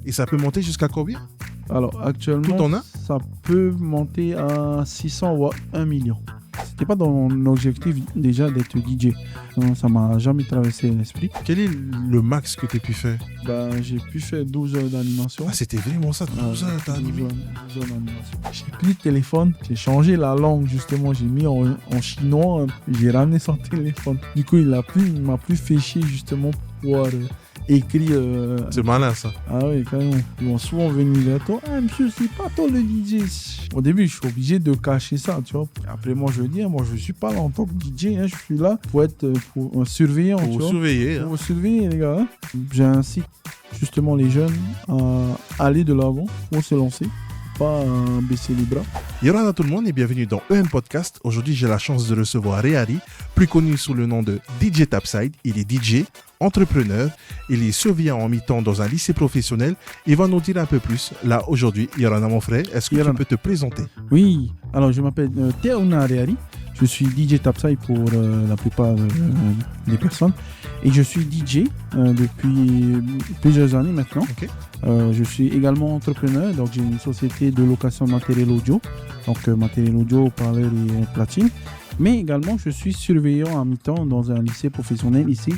Et ça peut monter jusqu'à combien? Alors actuellement, Tout en un? ça peut monter à 600 ou à 1 million. C'était pas dans mon objectif déjà d'être DJ. Non, ça m'a jamais traversé l'esprit. Quel est le max que tu as pu faire? J'ai pu faire 12 heures d'animation. Ah, c'était vraiment ça, 12 heures, t'as animé? 12 heures d'animation. J'ai pris le téléphone, j'ai changé la langue justement, j'ai mis en chinois, j'ai ramené son téléphone. Du coup, il m'a plus fait chier justement pour pouvoir écrire. C'est malin ça. Ah oui, carrément. Ils vont souvent venir vers toi. Ah, monsieur, c'est pas toi le DJ. Au début, je suis obligé de cacher ça, tu vois. Après, moi, je veux dire, moi, je suis pas là en tant que DJ. Hein. Je suis là pour être pour surveillant, Pour tu vous vois. surveiller. Pour vous surveiller, les gars. Hein. J'incite justement les jeunes à aller de l'avant pour se lancer. Pas baisser les bras. Yorana tout le monde et bienvenue dans EN Podcast. Aujourd'hui, j'ai la chance de recevoir Réari, plus connu sous le nom de DJ Tapside. Il est DJ, entrepreneur, il est surveillant en mi-temps dans un lycée professionnel. Il va nous dire un peu plus. Là, aujourd'hui, Yorana, mon frère, est-ce que tu peux te présenter? Oui, alors je m'appelle Teouna Réari. Je suis DJ Tapside pour la plupart des personnes. Et je suis DJ depuis plusieurs années maintenant. Okay. Je suis également entrepreneur, donc j'ai une société de location de matériel audio. Donc matériel audio, parleur et platine. Mais également, je suis surveillant à mi-temps dans un lycée professionnel ici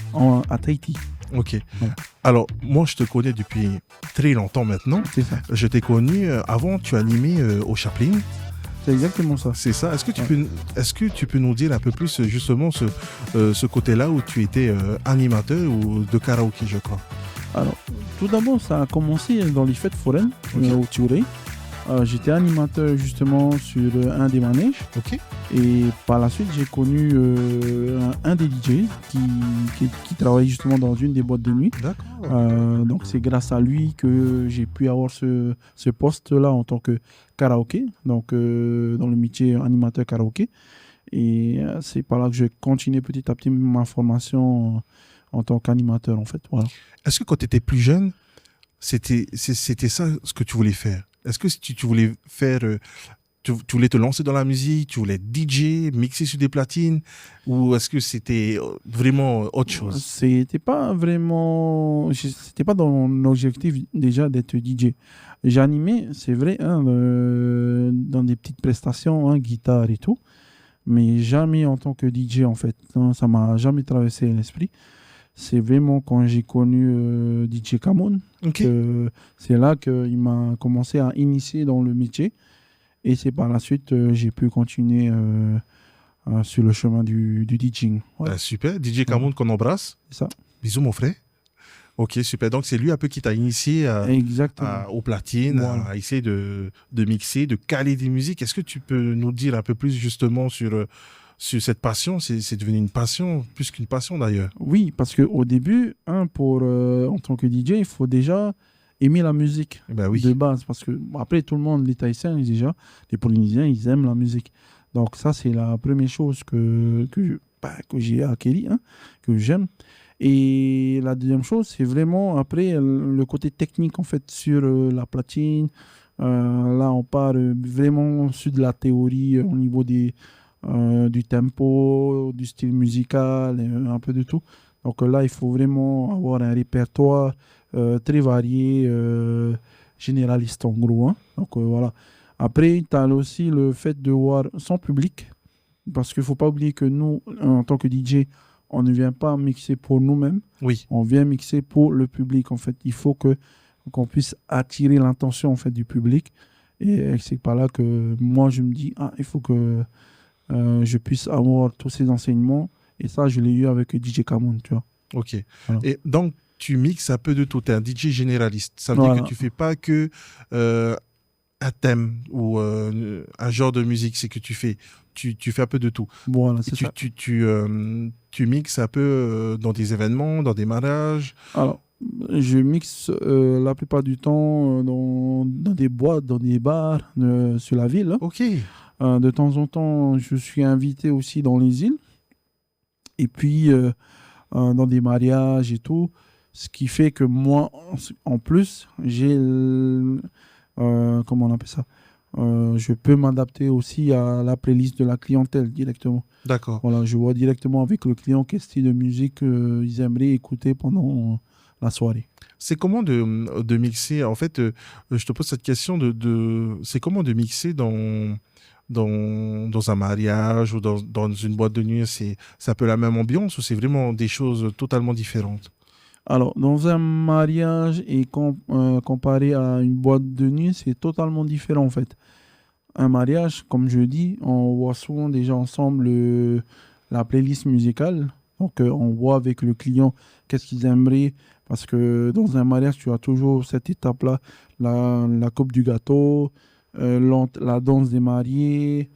à Tahiti. Ok. Voilà. Alors, moi, je te connais depuis très longtemps maintenant. C'est ça. Je t'ai connu avant, tu animais au Chaplin. C'est exactement ça. C'est ça. Est-ce que tu peux nous dire un peu plus justement ce côté-là où tu étais animateur ou de karaoké, je crois? Alors, tout d'abord, ça a commencé dans les fêtes foraines au Tioré. J'étais animateur justement sur un des manèges. Ok. Et par la suite, j'ai connu un des DJ qui travaillait justement dans une des boîtes de nuit. D'accord. Donc c'est grâce à lui que j'ai pu avoir ce poste-là en tant que karaoké, donc dans le métier animateur karaoké. Et c'est par là que je continue petit à petit ma formation en tant qu'animateur en fait. Voilà. Est-ce que quand tu étais plus jeune, c'était ça ce que tu voulais faire? Est-ce que tu voulais faire... tu voulais te lancer dans la musique, tu voulais être DJ, mixer sur des platines, ou est-ce que c'était vraiment autre chose? C'était pas dans mon objectif déjà d'être DJ. J'animais, c'est vrai, hein, dans des petites prestations, hein, guitare et tout, mais jamais en tant que DJ en fait. Non, ça m'a jamais traversé l'esprit. C'est vraiment quand j'ai connu DJ Kamoun, que c'est là qu'il m'a commencé à initier dans le métier. Et c'est par la suite j'ai pu continuer sur le chemin du DJing. Ouais. Super, DJ Kamoun qu'on embrasse. C'est ça. Bisous mon frère. Ok, super. Donc c'est lui un peu qui t'a initié aux platines, voilà, à essayer de mixer, de caler des musiques. Est-ce que tu peux nous dire un peu plus justement sur cette passion? C'est devenu une passion, plus qu'une passion d'ailleurs. Oui, parce qu'au début, en tant que DJ, il faut déjà aimer la musique de base. Parce que après, tout le monde, les Tahitiens, déjà, les Polynésiens, ils aiment la musique. Donc ça, c'est la première chose que j'ai acquis, hein, que j'aime. Et la deuxième chose, c'est vraiment après le côté technique en fait sur la platine. Là, on part vraiment sur de la théorie au niveau du tempo, du style musical, un peu de tout. Donc là, il faut vraiment avoir un répertoire très varié, généraliste en gros. Hein. Donc voilà. Après, tu as aussi le fait de voir son public, parce qu'il ne faut pas oublier que nous, en tant que DJ, on ne vient pas mixer pour nous-mêmes. Oui. On vient mixer pour le public. En fait, il faut qu'on puisse attirer l'attention en fait du public. Et c'est par là que moi je me dis il faut que je puisse avoir tous ces enseignements. Et ça, je l'ai eu avec DJ Kamoun, tu vois. Ok. Voilà. Et donc tu mixes un peu de tout. Tu es un DJ généraliste. Ça veut dire que tu fais pas que un thème ou un genre de musique. C'est que tu fais un peu de tout. Voilà, c'est ça. Tu mixes un peu dans des événements, dans des mariages? Alors, je mixe la plupart du temps dans des boîtes, dans des bars sur la ville. Ok. De temps en temps, je suis invité aussi dans les îles. Et puis, dans des mariages et tout. Ce qui fait que moi, en plus, j'ai... comment on appelle ça? Je peux m'adapter aussi à la playlist de la clientèle directement. D'accord. Voilà, je vois directement avec le client quel style de musique ils aimeraient écouter pendant la soirée. C'est comment de mixer? En fait, je te pose cette question c'est comment de mixer dans un mariage ou dans une boîte de nuit? C'est un peu la même ambiance ou c'est vraiment des choses totalement différentes? Alors, dans un mariage et comparé à une boîte de nuit, c'est totalement différent en fait. Un mariage, comme je dis, on voit souvent déjà ensemble la playlist musicale. Donc, on voit avec le client qu'est-ce qu'ils aimeraient. Parce que dans un mariage, tu as toujours cette étape-là, la coupe du gâteau, la danse des mariés,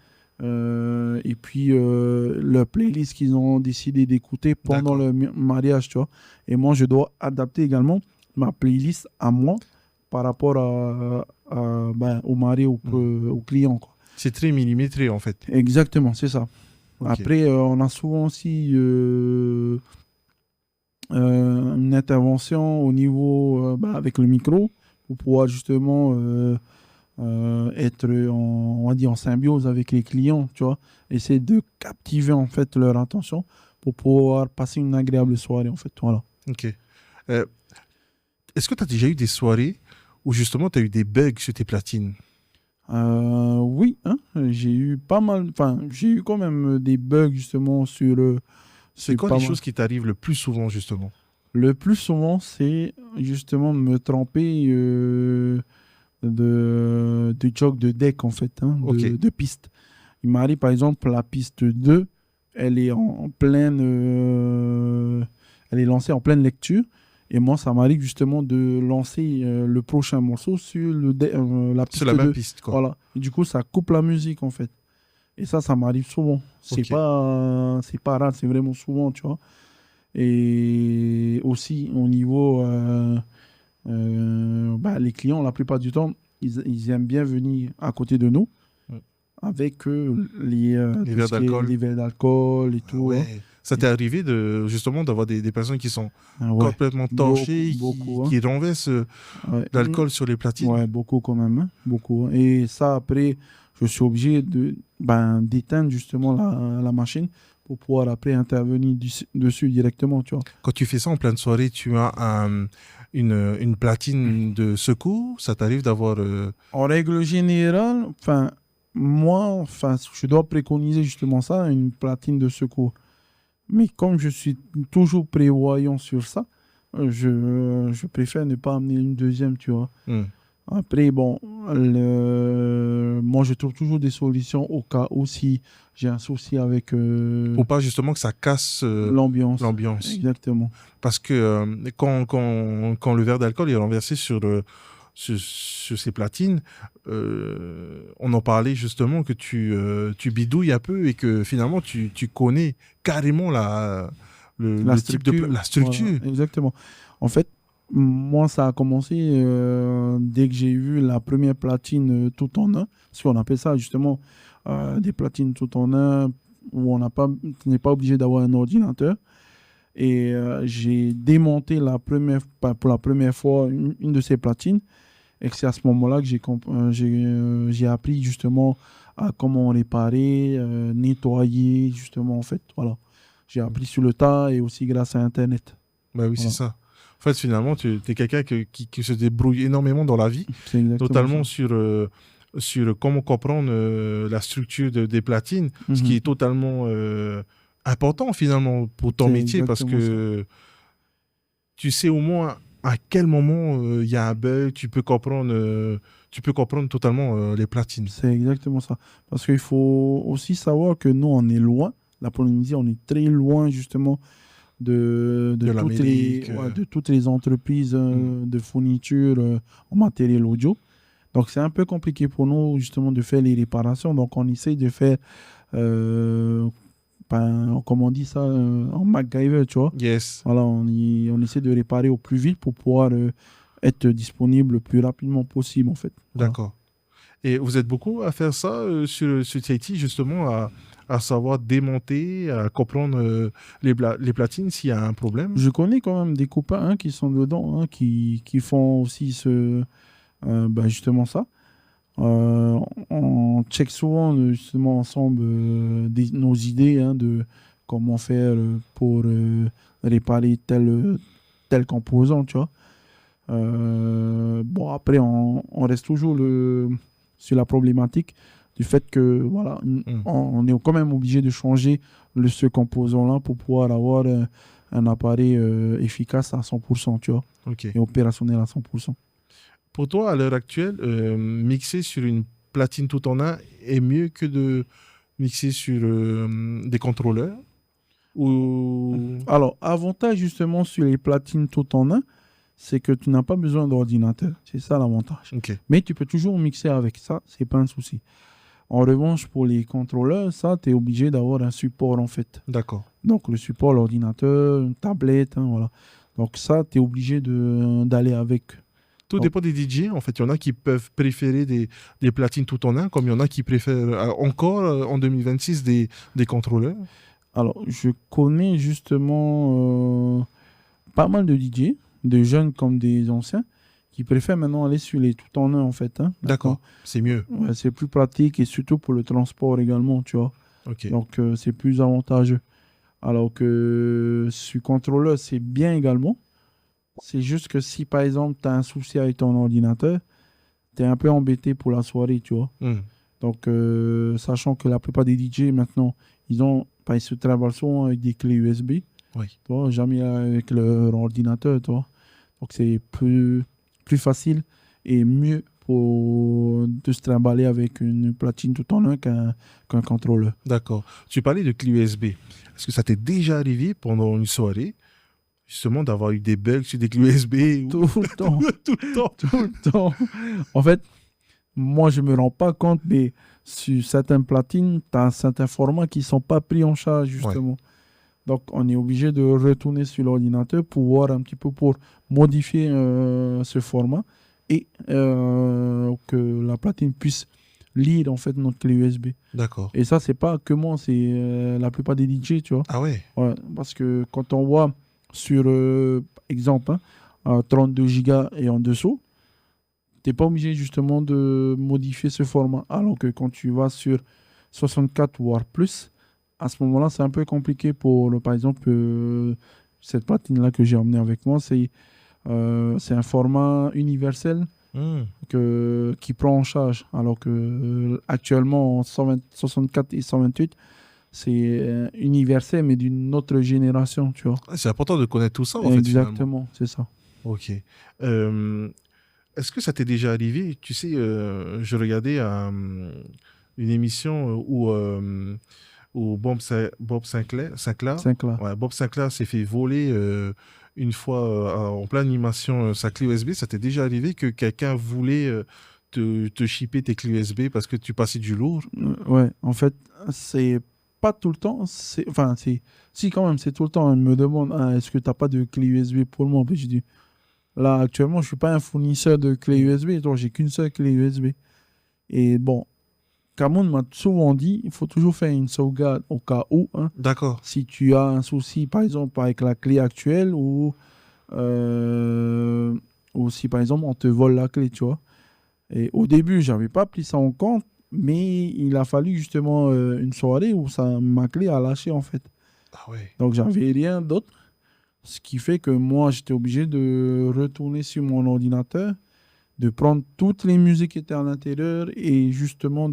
et puis la playlist qu'ils ont décidé d'écouter pendant D'accord. le mariage, tu vois. Et moi, je dois adapter également ma playlist à moi par rapport au mari ou Hmm. au client, quoi. C'est très millimétré en fait. Exactement, c'est ça. Ok. Après, on a souvent aussi une intervention au niveau avec le micro pour pouvoir justement être on va dire en symbiose avec les clients, tu vois, essayer de captiver en fait leur attention pour pouvoir passer une agréable soirée en fait, voilà. Ok. Euh, Est-ce que tu as déjà eu des soirées où justement tu as eu des bugs sur tes platines? Oui, hein, j'ai eu pas mal, enfin, j'ai eu quand même des bugs justement C'est sur quoi pas les mal. choses qui t'arrivent le plus souvent justement? Le plus souvent, c'est justement de me tromper de jog de deck, en fait, hein, Ok. de piste. Il m'arrive, par exemple, la piste 2, elle est en pleine, elle est lancée en pleine lecture. Et moi, ça m'arrive justement de lancer le prochain morceau sur la C'est la piste même 2. piste quoi. Voilà. Et du coup, ça coupe la musique, en fait. Et ça m'arrive souvent. Ok. C'est pas rare, c'est vraiment souvent, tu vois. Et aussi, au niveau, les clients, la plupart du temps, ils aiment bien venir à côté de nous Mm. avec Les tout verres ce qui est d'alcool. les verres d'alcool et Ah tout, hein. ouais. Ça t'est arrivé justement d'avoir des personnes qui sont Ouais, complètement beaucoup, torchées, beaucoup, hein. qui renversent Ouais. l'alcool sur les platines? Ouais, beaucoup quand même, hein. Beaucoup, hein. Et ça, après, je suis obligé d'éteindre justement la machine pour pouvoir après intervenir dessus directement, tu vois. Quand tu fais ça en pleine soirée, tu as une platine de secours? Ça t'arrive d'avoir... En règle générale, enfin, moi, enfin, je dois préconiser justement ça, une platine de secours. Mais comme je suis toujours prévoyant sur ça, je préfère ne pas amener une deuxième, tu vois. hmm. Après, bon, moi, je trouve toujours des solutions au cas où si j'ai un souci avec Pour pas justement que ça casse l'ambiance. l'ambiance. Exactement. Parce que quand le verre d'alcool est renversé sur ces platines, on en parlait justement que tu bidouilles un peu et que finalement tu connais carrément La le type structure, la voilà, structure. exactement. En fait, moi, ça a commencé dès que j'ai vu la première platine tout en un, parce qu'on appelle ça justement des platines tout en un, où on n'est pas obligé d'avoir un ordinateur. Et j'ai démonté pour la première fois une de ces platines. Et c'est à ce moment-là que j'ai appris justement à comment réparer, nettoyer, justement, en fait. Voilà. J'ai appris sur le tas et aussi grâce à Internet. Bah oui, c'est Voilà. ça. En fait, finalement, tu es quelqu'un qui se débrouille énormément dans la vie, C'est exactement ça. notamment sur comment comprendre la structure des platines, ce qui Mhm. est totalement important finalement pour ton C'est métier parce exactement ça. que tu sais au moins à quel moment il y a un bug, tu peux comprendre totalement les platines C'est exactement ça. Parce qu'il faut aussi savoir que nous, on est loin. La Polynésie, on est très loin justement de l'Amérique. de toutes les entreprises Hmm. de fourniture en matériel audio. Donc, c'est un peu compliqué pour nous, justement, de faire les réparations. Donc, on essaye de faire, euh, comme on dit ça, en MacGyver, tu vois. Yes, Voilà, on essaie de réparer au plus vite pour pouvoir être disponible le plus rapidement possible, en fait. Voilà. d'accord. Et vous êtes beaucoup à faire ça sur Tahiti, justement, à savoir démonter, à comprendre les platines s'il y a un problème. Je connais quand même des copains hein, qui sont dedans, hein, qui font aussi justement ça. On check souvent justement ensemble nos idées hein, de comment faire pour réparer tel composant, tu vois. Bon, après, on reste toujours sur la problématique du fait que, voilà, on est quand même obligé de changer ce composant-là pour pouvoir avoir un appareil efficace à 100%, tu vois, Ok. et opérationnel à 100%. Pour toi, à l'heure actuelle, mixer sur une platine tout en un est mieux que de mixer sur des contrôleurs ou... Alors, avantage justement sur les platines tout en un, c'est que tu n'as pas besoin d'ordinateur. C'est ça l'avantage. Ok, Mais tu peux toujours mixer avec ça, c'est pas un souci. En revanche, pour les contrôleurs, ça, tu es obligé d'avoir un support en fait. d'accord. Donc, le support, l'ordinateur, une tablette, hein, voilà. Donc, ça, tu es obligé d'aller avec. Tout Donc, dépend des DJ. En fait, il y en a qui peuvent préférer des platines tout en un, comme il y en a qui préfèrent encore en 2026 des contrôleurs. alors, je connais justement pas mal de DJ, de jeunes comme des anciens, qui préfèrent maintenant aller sur les tout en un en fait. Hein, D'accord, c'est mieux. ouais, c'est plus pratique et surtout pour le transport également, tu vois. Ok, Donc, c'est plus avantageux. Alors que sur contrôleur, c'est bien également. C'est juste que si par exemple, tu as un souci avec ton ordinateur, tu es un peu embêté pour la soirée, tu vois. Hmm. Donc, sachant que la plupart des DJ maintenant, ils se travaillent souvent avec des clés USB, Oui, tu vois, jamais avec leur ordinateur, tu vois. Donc, c'est plus facile et mieux de se trimballer avec une platine tout en un qu'un contrôleur. d'accord. Tu parlais de clé USB. Est-ce que ça t'est déjà arrivé pendant une soirée, justement, d'avoir eu des bugs sur des clés USB Tout le temps. Tout le temps. Tout le temps. En fait, moi, je me rends pas compte, mais sur certaines platines, tu as certains formats qui sont pas pris en charge, justement. Donc, on est obligé de retourner sur l'ordinateur pour voir un petit peu, pour modifier ce format et que la platine puisse lire, en fait, notre clé USB. D'accord. Et ça, c'est pas que moi, c'est la plupart des DJ, tu vois. Ah ouais. Ouais, parce que quand on voit sur, exemple, hein, 32 Go et en dessous, tu n'es pas obligé justement de modifier ce format. Alors que quand tu vas sur 64 voire plus, à ce moment-là, c'est un peu compliqué pour, par exemple, cette platine-là que j'ai emmenée avec moi. C'est un format universel Hmm. qui prend en charge. Alors que actuellement, en 64 et 128, c'est universel, mais d'une autre génération, tu vois. C'est important de connaître tout ça, en fait, finalement. Exactement, c'est ça. Ok. Est-ce que ça t'est déjà arrivé? Tu sais, je regardais une émission où Bob Sinclair, C'est clair. ouais, Bob Sinclair s'est fait voler une fois en pleine animation sa clé USB. Ça t'est déjà arrivé que quelqu'un voulait te shipper tes clés USB parce que tu passais du lourd? Ouais, en fait, c'est pas tout le temps. Enfin, si, quand même, c'est tout le temps. On me demande, ah, est-ce que tu n'as pas de clé USB pour moi? Puis je dis, là, actuellement, je suis pas un fournisseur de clé USB. Donc, j'ai qu'une seule clé USB. Et bon, Cameroun m'a souvent dit, il faut toujours faire une sauvegarde au cas où. Hein, D'accord. si tu as un souci, par exemple, avec la clé actuelle euh, ou si, par exemple, on te vole la clé, tu vois. Et au début, j'avais pas pris ça en compte, mais il a fallu justement une soirée où ma clé a lâché en fait. Ah ouais. Donc j'avais rien d'autre, ce qui fait que moi j'étais obligé de retourner sur mon ordinateur, de prendre toutes les musiques qui étaient à l'intérieur et justement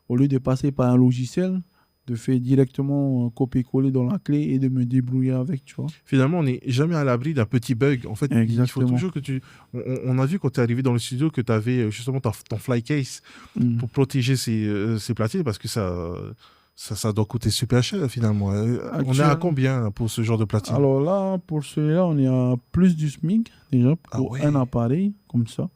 au lieu de passer par un logiciel, de faire directement copier-coller dans la clé et de me débrouiller avec, tu vois. Finalement, on n'est jamais à l'abri d'un petit bug. En fait, il faut Exactement. toujours que tu... On a vu quand tu es arrivé dans le studio que tu avais justement ton fly case Mm. pour protéger ces platines parce que ça doit coûter super cher finalement. On est à combien pour ce genre de platine? Alors là, pour celui-là, on est à plus du SMIC déjà Ah pour ouais. un appareil comme ça.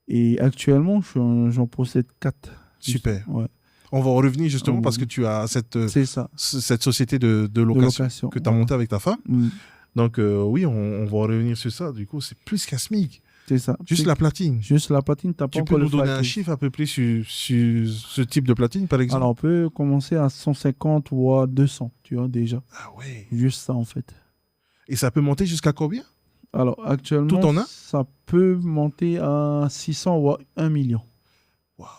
Et actuellement, j'en possède 4. Super. Ouais, On va en revenir justement parce que tu as c'est ça, cette société de de location, location. que tu as Voilà. montée avec ta femme. Mm. Donc oui, on va en revenir sur ça. Du coup, c'est plus qu'un SMIC. C'est ça. Juste la platine. Juste la platine, t'as pas Tu peux encore nous le donner fly un case. chiffre à peu près sur ce type de platine, par exemple? Alors, on peut commencer à 150 ou à 200, tu vois, déjà. Ah ouais. Juste ça, en fait. Et ça peut monter jusqu'à combien? Alors, actuellement, Tout en un? ça peut monter à 600 ou à 1 million. Waouh.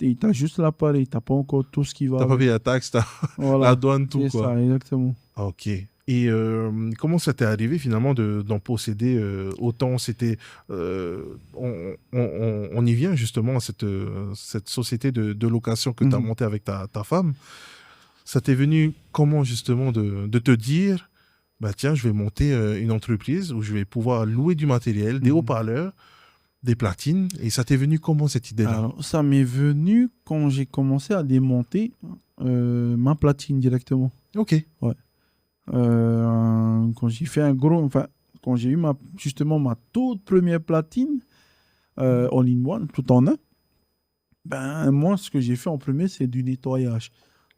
Et t'as juste l'appareil, t'as pas encore tout ce qui va T'as pas avec. payé la taxe, Voilà. la douane, tout C'est quoi. ça, exactement. Ah, ok. Et comment ça t'est arrivé finalement d'en posséder autant? On y vient justement à cette société de location que tu as Mhm. montée avec ta femme. Ça t'est venu comment justement de te dire, bah tiens, je vais monter une entreprise où je vais pouvoir louer du matériel, des Mhm. haut-parleurs, des platines. Et ça t'est venu comment cette idée-là? Alors, ça m'est venu quand j'ai commencé à démonter ma platine directement. Ok, Ouais. Quand j'ai fait un gros, enfin, quand j'ai eu justement ma toute première platine all-in-one, tout en un, ben, moi, ce que j'ai fait en premier, c'est du nettoyage.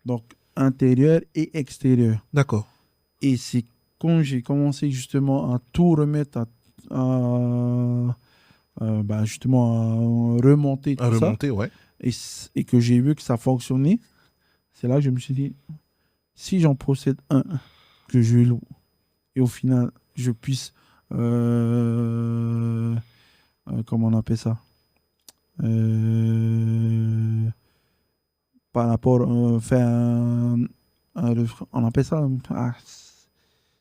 Donc, intérieur et extérieur. d'accord. Et c'est quand j'ai commencé justement à tout remettre, ben, justement à remonter À tout ça, remonter, ouais. et que j'ai vu que ça fonctionnait, c'est là que je me suis dit, si j'en possède un, que je loue, et au final, je puisse, comment on appelle ça, Euh, par rapport, faire on appelle ça,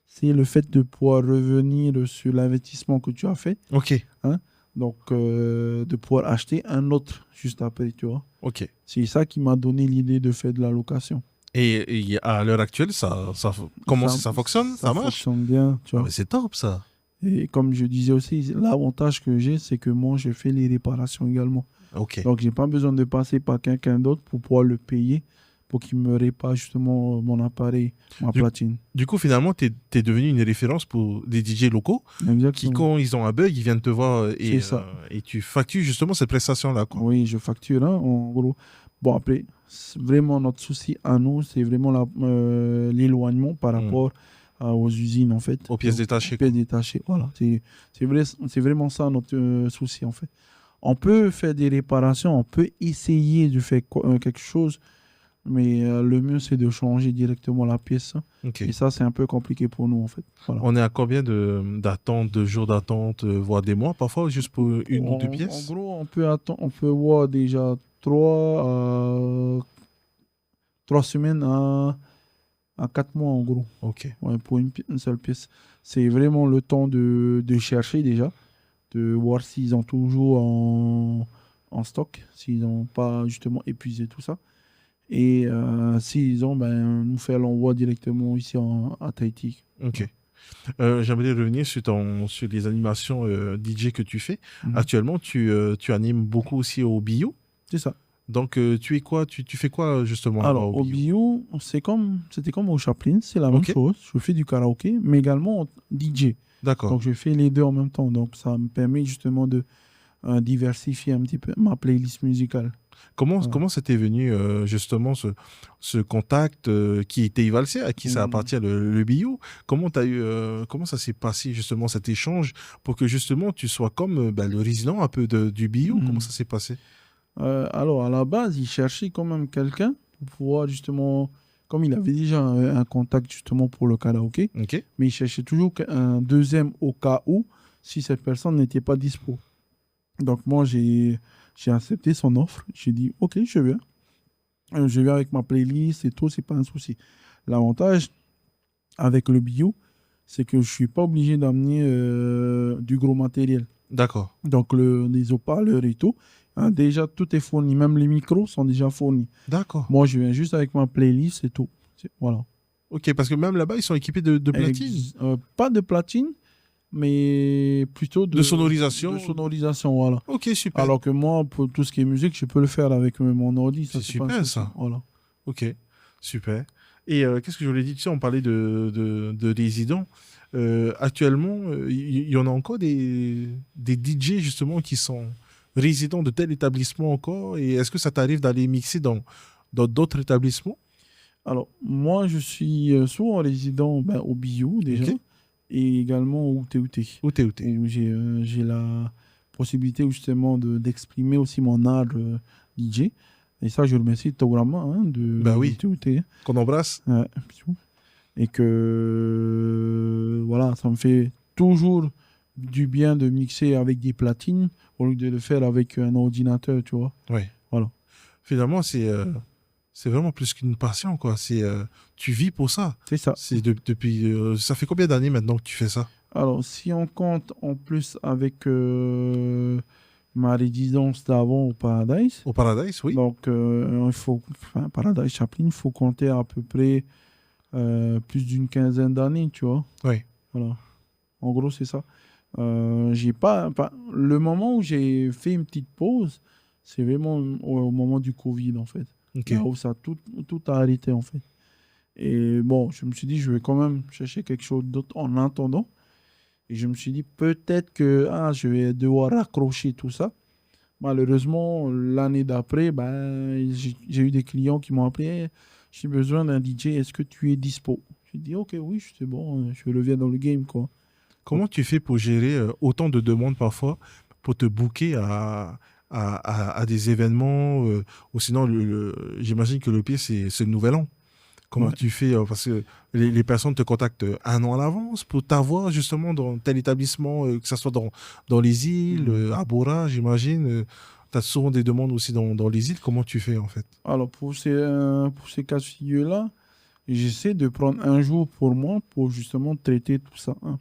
c'est le fait de pouvoir revenir sur l'investissement que tu as fait, Ok, hein, donc de pouvoir acheter un autre juste après, tu vois. ok. C'est ça qui m'a donné l'idée de faire de la location. Et à l'heure actuelle, comment Ça, ça fonctionne? ça Ça marche? fonctionne bien, tu Ah, vois. mais c'est top ça. Et comme je disais aussi, l'avantage que j'ai, c'est que moi, je fais les réparations également. Ok. Donc, j'ai pas besoin de passer par quelqu'un d'autre pour pouvoir le payer pour qu'il me répare justement mon appareil, ma Du, platine. du coup, finalement, tu es devenu une référence pour des DJ locaux qui, Exactement. quand ils ont un bug, ils viennent te voir C'est ça. et tu factures justement cette prestation-là, quoi. Oui, je facture, hein, en gros. Bon, après, vraiment, notre souci à nous, c'est vraiment l'éloignement par Hmm. rapport aux usines, en fait. Aux pièces Aux détachées, pièces quoi. détachées. Voilà. C'est vraiment ça notre souci, en fait. On peut faire des réparations, on peut essayer de faire quelque chose, mais le mieux, c'est de changer directement la pièce, hein. Ok. Et ça, c'est un peu compliqué pour nous, en fait. Voilà. On est à combien d'attente, de jours d'attente, voire des mois parfois, juste pour une ou deux En pièces? gros, on peut voir déjà 3 semaines à 4 mois, en gros. Ok. Ouais, pour une seule pièce. C'est vraiment le temps de chercher déjà, de voir s'ils ont toujours en stock, s'ils n'ont pas justement épuisé tout ça. Et s'ils ont, ben, nous faire l'envoi directement ici à Tahiti. Ok. Voilà. J'aimerais revenir sur les animations DJ que tu fais. Mhm. Actuellement, tu animes beaucoup aussi au bio. C'est ça. Donc, tu es quoi? Tu fais quoi justement là-bas Alors, au au bio? bio, c'était comme au Chaplin, c'est la même Ok, chose. Je fais du karaoké, mais également DJ. d'accord. Donc, je fais les deux en même temps. Donc, ça me permet justement de diversifier un petit peu ma playlist musicale. Voilà. Comment c'était venu justement ce contact qui était Valsé, à qui ça Mhm. appartient le bio? Comment ça s'est passé justement cet échange pour que justement tu sois comme bah, le résident un peu du bio? Comment Mhm. ça s'est passé? Alors, à la base, il cherchait quand même quelqu'un pour pouvoir justement, comme il avait déjà un contact justement pour le karaoké, Ok, mais il cherchait toujours un deuxième au cas où, si cette personne n'était pas dispo. Donc, moi, j'ai accepté son offre. J'ai dit, OK, je viens. Je viens avec ma playlist et tout, c'est pas un souci. L'avantage avec le bio, c'est que je suis pas obligé d'amener du gros matériel. d'accord, Donc, les haut-parleurs et tout, hein, déjà, tout est fourni. Même les micros sont déjà fournis. d'accord. Moi, je viens juste avec ma playlist et tout. Voilà. Ok, parce que même là-bas, ils sont équipés de platine, Pas de platine, mais plutôt de de sonorisation. sonorisation. Voilà. Ok, super. Alors que moi, pour tout ce qui est musique, je peux le faire avec mon ordi. Ça, C'est c'est pas un super souci. ça. Voilà. Ok, super. Et qu'est-ce que je voulais dire? Tu sais, on parlait de résidents. Actuellement, il y en a encore des DJ justement qui sont résidents de tel établissement encore. Et est-ce que ça t'arrive d'aller mixer dans d'autres établissements? Alors, moi, je suis souvent résident ben, au Bio déjà Ok. et également au TUT, Où t'es? où j'ai la possibilité justement d'exprimer aussi mon art DJ. Et ça, je remercie Taurama hein, Bah du oui, TUT. qu'on embrasse. Ouais, bisous. Et que voilà, ça me fait toujours du bien de mixer avec des platines au lieu de le faire avec un ordinateur, tu vois. Ouais. Voilà. Finalement, C'est vraiment plus qu'une passion, quoi. Tu vis pour ça. C'est ça. Depuis, ça fait combien d'années maintenant que tu fais ça? Alors, si on compte en plus avec ma résidence d'avant au Paradise, Au Paradise, oui. donc Paradise Chaplin, il faut compter à peu près plus d'une quinzaine d'années, tu vois. Oui. Voilà. En gros, c'est ça. Le moment où j'ai fait une petite pause, c'est vraiment au moment du Covid, en fait. Ok. Là où tout a arrêté, en fait. Et bon, je me suis dit, je vais quand même chercher quelque chose d'autre en attendant. Et je me suis dit, peut-être que je vais devoir raccrocher tout ça. Malheureusement, l'année d'après, j'ai eu des clients qui m'ont appelé, Hey, j'ai besoin d'un DJ, est-ce que tu es dispo? J'ai dit, ok, oui, c'est bon, je reviens dans le game, quoi. Comment tu fais pour gérer autant de demandes parfois pour te booker à des événements ou sinon, j'imagine que le pire, c'est le Nouvel An. Comment Ouais. tu fais parce que les personnes te contactent un an à l'avance pour t'avoir justement dans tel établissement, que ce soit dans les îles, à Bora, j'imagine. Tu as souvent des demandes aussi dans les îles. Comment tu fais en fait? Alors, pour ces cas de figure-là, j'essaie de prendre un jour pour moi pour justement traiter tout ça, hein.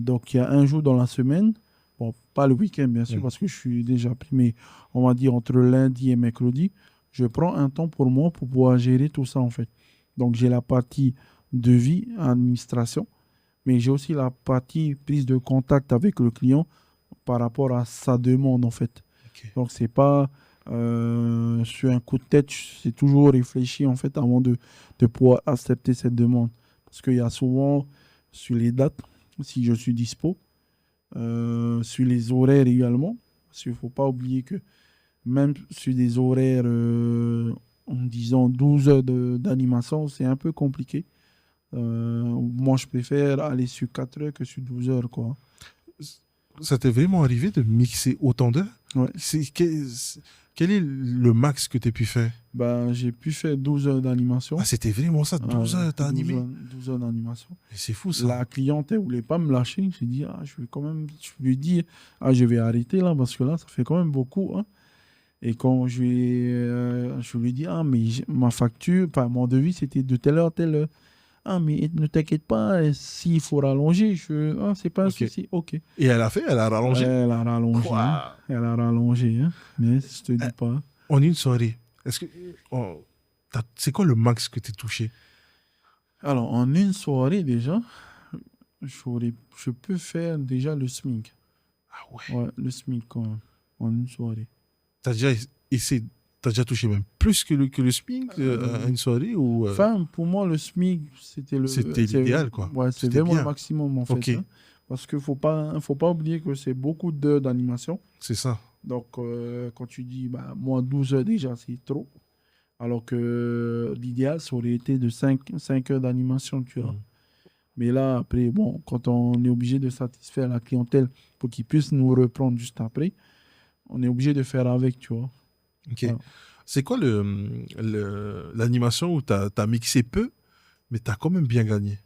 Donc, il y a un jour dans la semaine. Bon, pas le week-end, bien sûr, Mm. parce que je suis déjà pris, mais on va dire entre lundi et mercredi, je prends un temps pour moi pour pouvoir gérer tout ça, en fait. Donc, j'ai la partie devis, administration, mais j'ai aussi la partie prise de contact avec le client par rapport à sa demande, en fait. Ok. Donc, c'est pas sur un coup de tête, c'est toujours réfléchi, en fait, avant de pouvoir accepter cette demande. Parce qu'il y a souvent, sur les dates, si je suis dispo, sur les horaires également, parce qu'il ne faut pas oublier que même sur des horaires, en disant 12 heures d'animation, c'est un peu compliqué. Moi, je préfère aller sur 4 heures que sur 12 heures, quoi. Ça t'est vraiment arrivé de mixer autant d'heures? Ouais. Quel est le max que tu as pu faire? J'ai pu faire 12 heures d'animation. Ah, c'était vraiment ça, 12 heures, t'as animé? 12 heures d'animation. Mais c'est fou ça. La cliente, elle voulait pas me lâcher. J'ai dit, je lui ai dit, je vais arrêter là, parce que là, ça fait quand même beaucoup, hein. Et quand je lui ai dit, mais ma facture, enfin, mon devis, c'était de telle heure à telle heure. Mais ne t'inquiète pas, s'il faut rallonger, c'est pas un Ok. souci. Ok. Et elle a rallongé. Elle a rallongé, Quoi? hein. Elle a rallongé, hein. Mais je te dis pas. En une soirée, est-ce que c'est quoi le max que tu as touché? Alors, en une soirée déjà, je peux faire déjà le SMIC. Ah ouais. Ouais, le SMIC quand même, en une soirée. T'as déjà essayé, t'as déjà touché même plus que le SMIC à une soirée ou Enfin, pour moi, le SMIC, c'était l'idéal quoi. Ouais, c'est C'était vraiment bien. le maximum en fait, Ok. hein. Parce qu'il faut pas oublier que c'est beaucoup d'heures d'animation. C'est ça. Donc, quand tu dis, moi, 12 heures déjà, c'est trop. Alors que l'idéal, ça aurait été de 5 heures d'animation, tu vois. Mm. Mais là, après, bon, quand on est obligé de satisfaire la clientèle pour qu'ils puissent nous reprendre juste après, on est obligé de faire avec, tu vois. Ok. Voilà. C'est quoi l'animation où t'as mixé peu, mais t'as quand même bien gagné?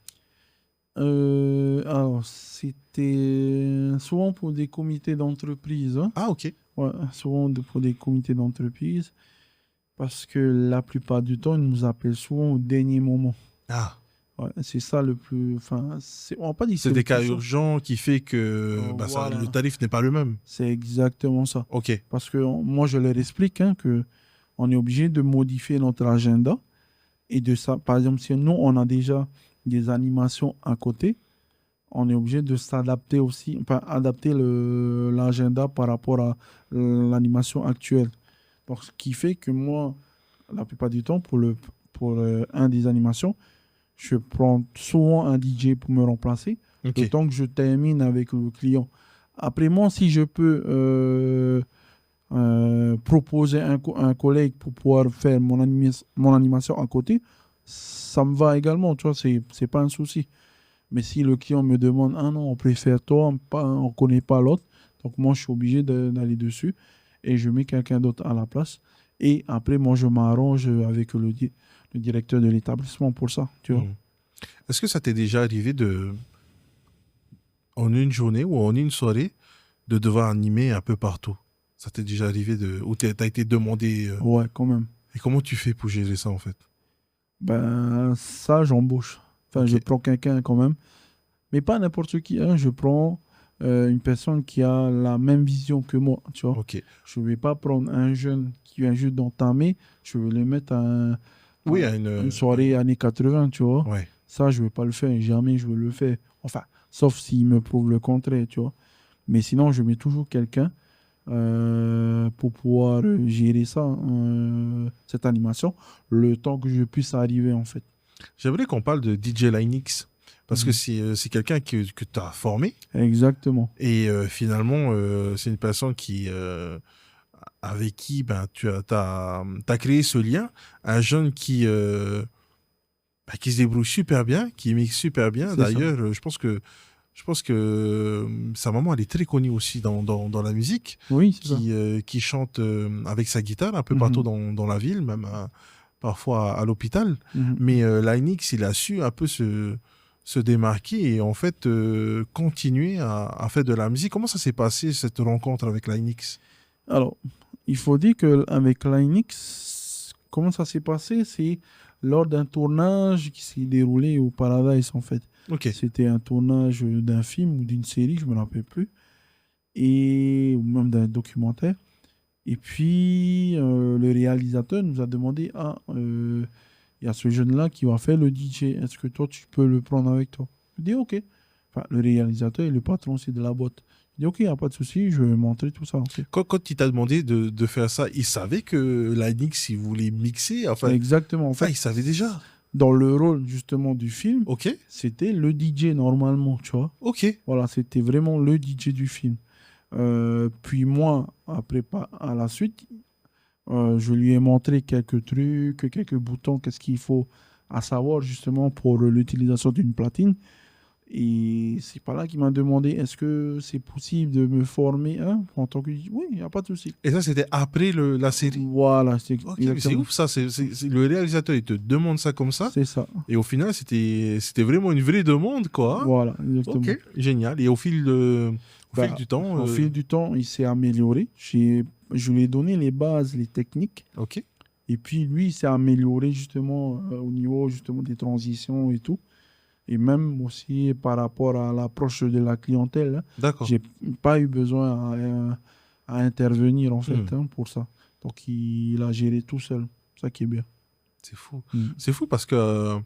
Alors, c'était souvent pour des comités d'entreprise, hein. Ah ok. Ouais, souvent pour des comités d'entreprise. Parce que la plupart du temps, ils nous appellent souvent au dernier moment. Ah. Ouais, c'est ça le plus. Enfin, on va pas dire que C'est le des cas plus chaud. urgents qui fait que Voilà. le tarif n'est pas le même. C'est exactement ça. Ok. Parce que moi, je leur explique, hein, que on est obligé de modifier notre agenda. Et de ça, par exemple, si nous, on a déjà des animations à côté, on est obligé de s'adapter aussi, enfin, adapter l'agenda par rapport à l'animation actuelle. Donc, ce qui fait que moi, la plupart du temps, pour un des animations, je prends souvent un DJ pour me remplacer, Ok. le temps que je termine avec le client. Après, moi, si je peux proposer un collègue pour pouvoir faire mon animation à côté, ça me va également, tu vois, c'est pas un souci. Mais si le client me demande, ah non, on préfère toi, on connaît pas l'autre, donc moi, je suis obligé d'aller dessus et je mets quelqu'un d'autre à la place. Et après, moi, je m'arrange avec le directeur de l'établissement pour ça, tu vois. Mm. Est-ce que ça t'est déjà arrivé en une journée ou en une soirée, de devoir animer un peu partout? Ça t'est déjà arrivé ou t'as été demandé Ouais, quand même. et comment tu fais pour gérer ça en fait? Ben, ça, j'embauche. Enfin, je Ok, prends quelqu'un quand même. Mais pas n'importe qui, hein. Je prends une personne qui a la même vision que moi, tu vois. ok. Je ne vais pas prendre un jeune qui vient juste d'entamer, je vais le mettre Oui, à à une soirée années 80, tu vois. ouais. Ça, je ne vais pas le faire, jamais je vais le faire. Enfin, sauf s'il me prouve le contraire, tu vois. Mais sinon, je mets toujours quelqu'un pour pouvoir gérer ça, cette animation, le temps que je puisse arriver, en fait. J'aimerais qu'on parle de DJ Linux parce que Mhm. c'est quelqu'un que tu as formé Exactement. et finalement, c'est une personne avec qui ben, t'as créé ce lien. Un jeune qui se débrouille super bien, qui mixe super bien. C'est ça. D'ailleurs, je pense que sa maman, elle est très connue aussi dans la musique, Oui, c'est ça. qui chante avec sa guitare un peu partout Mhm. dans la ville, même parfois à l'hôpital. Mhm. Mais Linux, il a su un peu se démarquer et en fait continuer à faire de la musique. Comment ça s'est passé, cette rencontre avec Linux? Alors, il faut dire qu'avec Linux, comment ça s'est passé? C'est lors d'un tournage qui s'est déroulé au Paradise, en fait. Ok, C'était un tournage d'un film ou d'une série, je me rappelle plus, ou même d'un documentaire. Et puis, le réalisateur nous a demandé, ah, il y a ce jeune-là qui va faire le DJ. Est-ce que toi, tu peux le prendre avec toi? Je dis, OK. Enfin, le réalisateur et le patron, c'est de la boîte. Je dis, OK, il n'y a pas de souci, je vais montrer tout ça. OK. quand il t'a demandé de faire ça, il savait que Linux, il voulait mixer. Enfin, Exactement. En ah, fait, il savait déjà. dans le rôle justement du film, Ok, c'était le DJ normalement, tu vois. ok. Voilà, c'était vraiment le DJ du film. Puis moi, après, à la suite, je lui ai montré quelques trucs, quelques boutons, qu'est-ce qu'il faut à savoir justement pour l'utilisation d'une platine. Et c'est par là qu'il m'a demandé est-ce que c'est possible de me former hein, en tant que DJ. Oui, il n'y a pas de souci. Et ça, c'était après la série. Voilà, c'est Ok, mais c'est exactement. ouf ça. Le réalisateur, il te demande ça comme ça. C'est ça. Et au final, c'était vraiment une vraie demande, quoi. Voilà, Ok, exactement. génial. Et au fil Bah, du temps, au fil du temps, il s'est amélioré. Je lui ai donné les bases, les techniques. ok, Et puis, lui, il s'est amélioré justement au niveau justement des transitions et tout. Et même aussi par rapport à l'approche de la clientèle, hein. d'accord. J'ai pas eu besoin à intervenir en Hmm, fait hein, pour ça. Donc, il a géré tout seul. Ça qui est bien. c'est fou. Mm. C'est fou parce que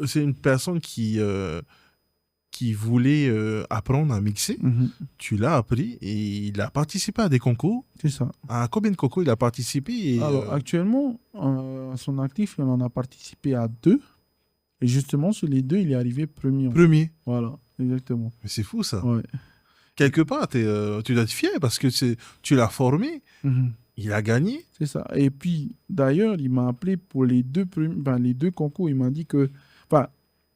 c'est une personne qui voulait apprendre à mixer. Mhm. Tu l'as appris et il a participé à des concours. C'est ça. À combien de concours il a participé et, Alors, actuellement, à son actif, il en a participé à deux. Et justement, sur les deux, il est arrivé premier, en fait. premier. Voilà, exactement. Mais c'est fou ça. Ouais. Quelque part, tu dois être fier parce que tu l'as formé, Mhm. il a gagné. C'est ça. Et puis, d'ailleurs, il m'a appelé pour les deux concours. Il m'a dit que, enfin,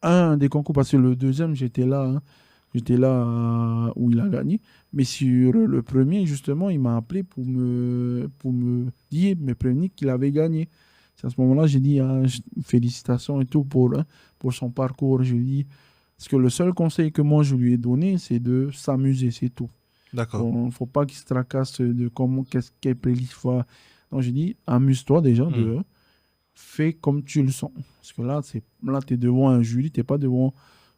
un des concours, parce que le deuxième, j'étais là, hein. J'étais là où il a gagné. Mais sur le premier, justement, il m'a appelé pour me dire, me prévenir qu'il avait gagné. C'est à ce moment-là, j'ai dit ah, félicitations et tout pour son parcours. Je lui ai dit, parce que le seul conseil que moi je lui ai donné, c'est de s'amuser, c'est tout. D'accord. Il ne faut pas qu'il se tracasse de quelle playlist faut. Donc j'ai dit, amuse-toi déjà, Hmm. fais comme tu le sens. Parce que là tu es devant un jury, tu n'es pas devant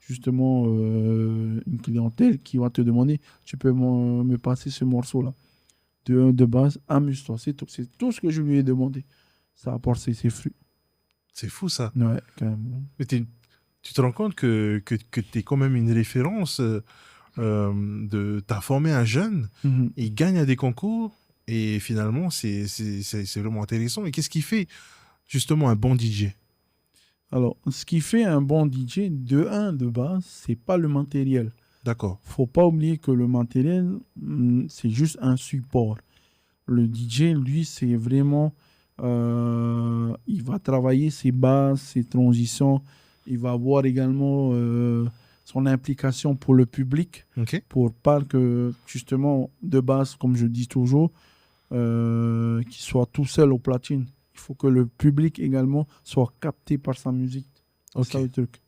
justement une clientèle qui va te demander, tu peux me passer ce morceau-là. De base, amuse-toi, c'est tout. C'est tout ce que je lui ai demandé. Ça a apporté ses fruits. C'est fou ça. Ouais, carrément. Mais tu te rends compte que tu es quand même une référence t'as formé un jeune, Mhm. il gagne à des concours et finalement c'est vraiment intéressant. Et qu'est-ce qui fait justement un bon DJ? Alors, ce qui fait un bon DJ, de base, c'est pas le matériel. D'accord. Faut pas oublier que le matériel, c'est juste un support. Le DJ, lui, c'est vraiment, il va travailler ses bases, ses transitions. Il va avoir également son implication pour le public, Ok. pour pas que, justement, de base, comme je dis toujours, qu'il soit tout seul au platine. Il faut que le public également soit capté par sa musique. C'est Ok. ça le truc.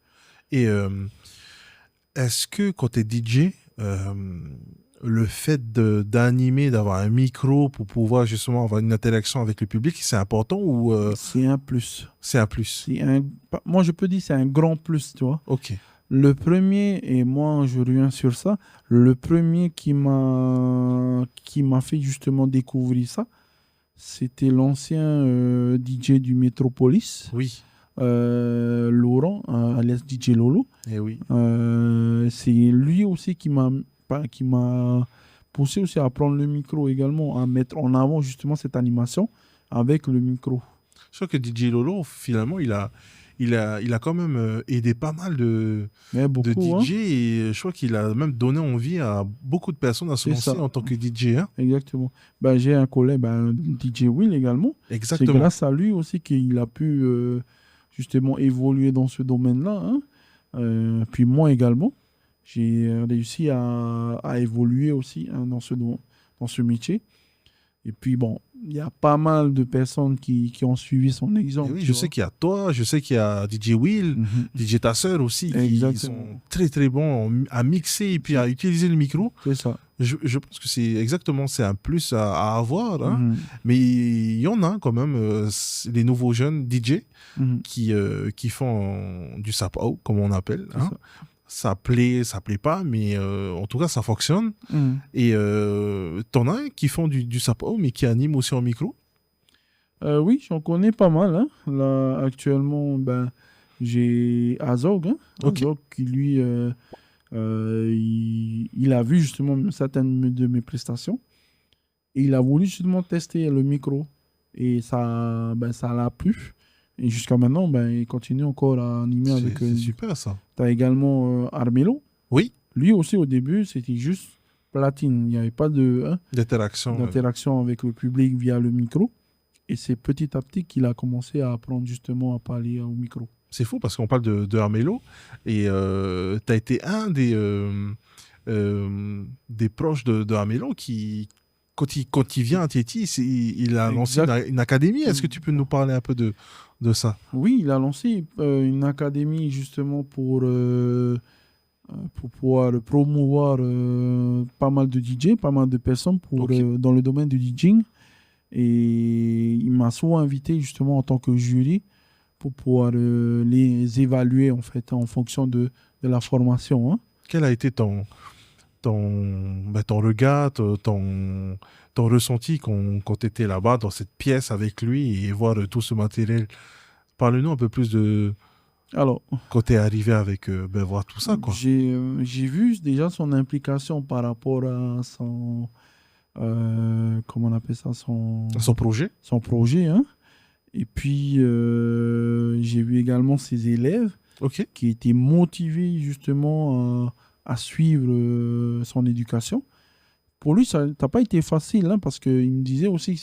Et est-ce que quand tu es DJ, euh, le fait d'animer, d'avoir un micro pour pouvoir justement avoir une interaction avec le public, c'est important ou C'est un plus. c'est un plus? Moi, je peux dire c'est un grand plus, tu vois. Ok. Le premier, et moi, je reviens sur ça, le premier qui m'a fait justement découvrir ça, c'était l'ancien DJ du Metropolis, Oui. Laurent, alias DJ Lolo. Eh oui. C'est lui aussi qui m'a poussé aussi à prendre le micro également, à mettre en avant justement cette animation avec le micro. Je crois que DJ Lolo, finalement, il a quand même aidé pas mal de Beaucoup, DJ et je crois qu'il a même donné envie à beaucoup de personnes à se C'est lancer ça. en tant que DJ. Hein. Exactement. Ben, j'ai un collègue, DJ Will également. C'est Exactement. grâce à lui aussi qu'il a pu justement évoluer dans ce domaine-là, hein. Puis moi également, j'ai réussi à évoluer aussi, hein, dans ce métier. Et puis bon, il y a pas mal de personnes qui ont suivi son Et exemple. oui, tu je vois. sais qu'il y a toi, je sais qu'il y a DJ Will, Mhm. DJ Tasseur aussi, qui Exactement. sont très très bons à mixer et puis à utiliser le micro. C'est ça. Je pense que c'est un plus à avoir. Hein. Mhm. Mais il y en a quand même, les nouveaux jeunes DJ Mhm. qui font du sap-out, comme on appelle. C'est Hein. Ça plaît pas, mais en tout cas, ça fonctionne. Mhm. Et t'en as un qui font du sap-out, mais qui animent aussi en micro. Oui, j'en connais pas mal, hein. Là, actuellement, j'ai Azog, hein. Ok. Azog qui, lui, il a vu justement certaines de mes prestations. Et il a voulu justement tester le micro. Et ça l'a plu. Et jusqu'à maintenant, il continue encore à animer avec... C'est super ça. Tu as également Armelo. Oui, Lui aussi, au début, c'était juste platine. Il n'y avait pas d'interaction. d'interaction avec le public via le micro. Et c'est petit à petit qu'il a commencé à apprendre justement à parler au micro. C'est fou parce qu'on parle de Armelo et tu as été un des proches de Armelo qui, quand il vient à Tieti, il a lancé une académie. Est-ce que tu peux nous parler un peu de ça? Oui, il a lancé une académie justement pour pouvoir promouvoir pas mal de DJ, pas mal de personnes Ok. dans le domaine du DJing. Et il m'a souvent invité justement en tant que jury pour pouvoir les évaluer en fait en fonction de la formation, hein. Quel a été ton regard, ton ressenti quand tu étais là-bas dans cette pièce avec lui et voir tout ce matériel? Parle-nous un peu plus de Alors, quand tu es arrivé avec voir tout ça, quoi. j'ai vu déjà son implication par rapport à son comment on appelle ça, Son projet? son projet, hein. Et puis j'ai vu également ses élèves Ok. qui étaient motivés justement à suivre son éducation. Pour lui, ça n'a pas été facile, hein, parce qu'il me disait aussi que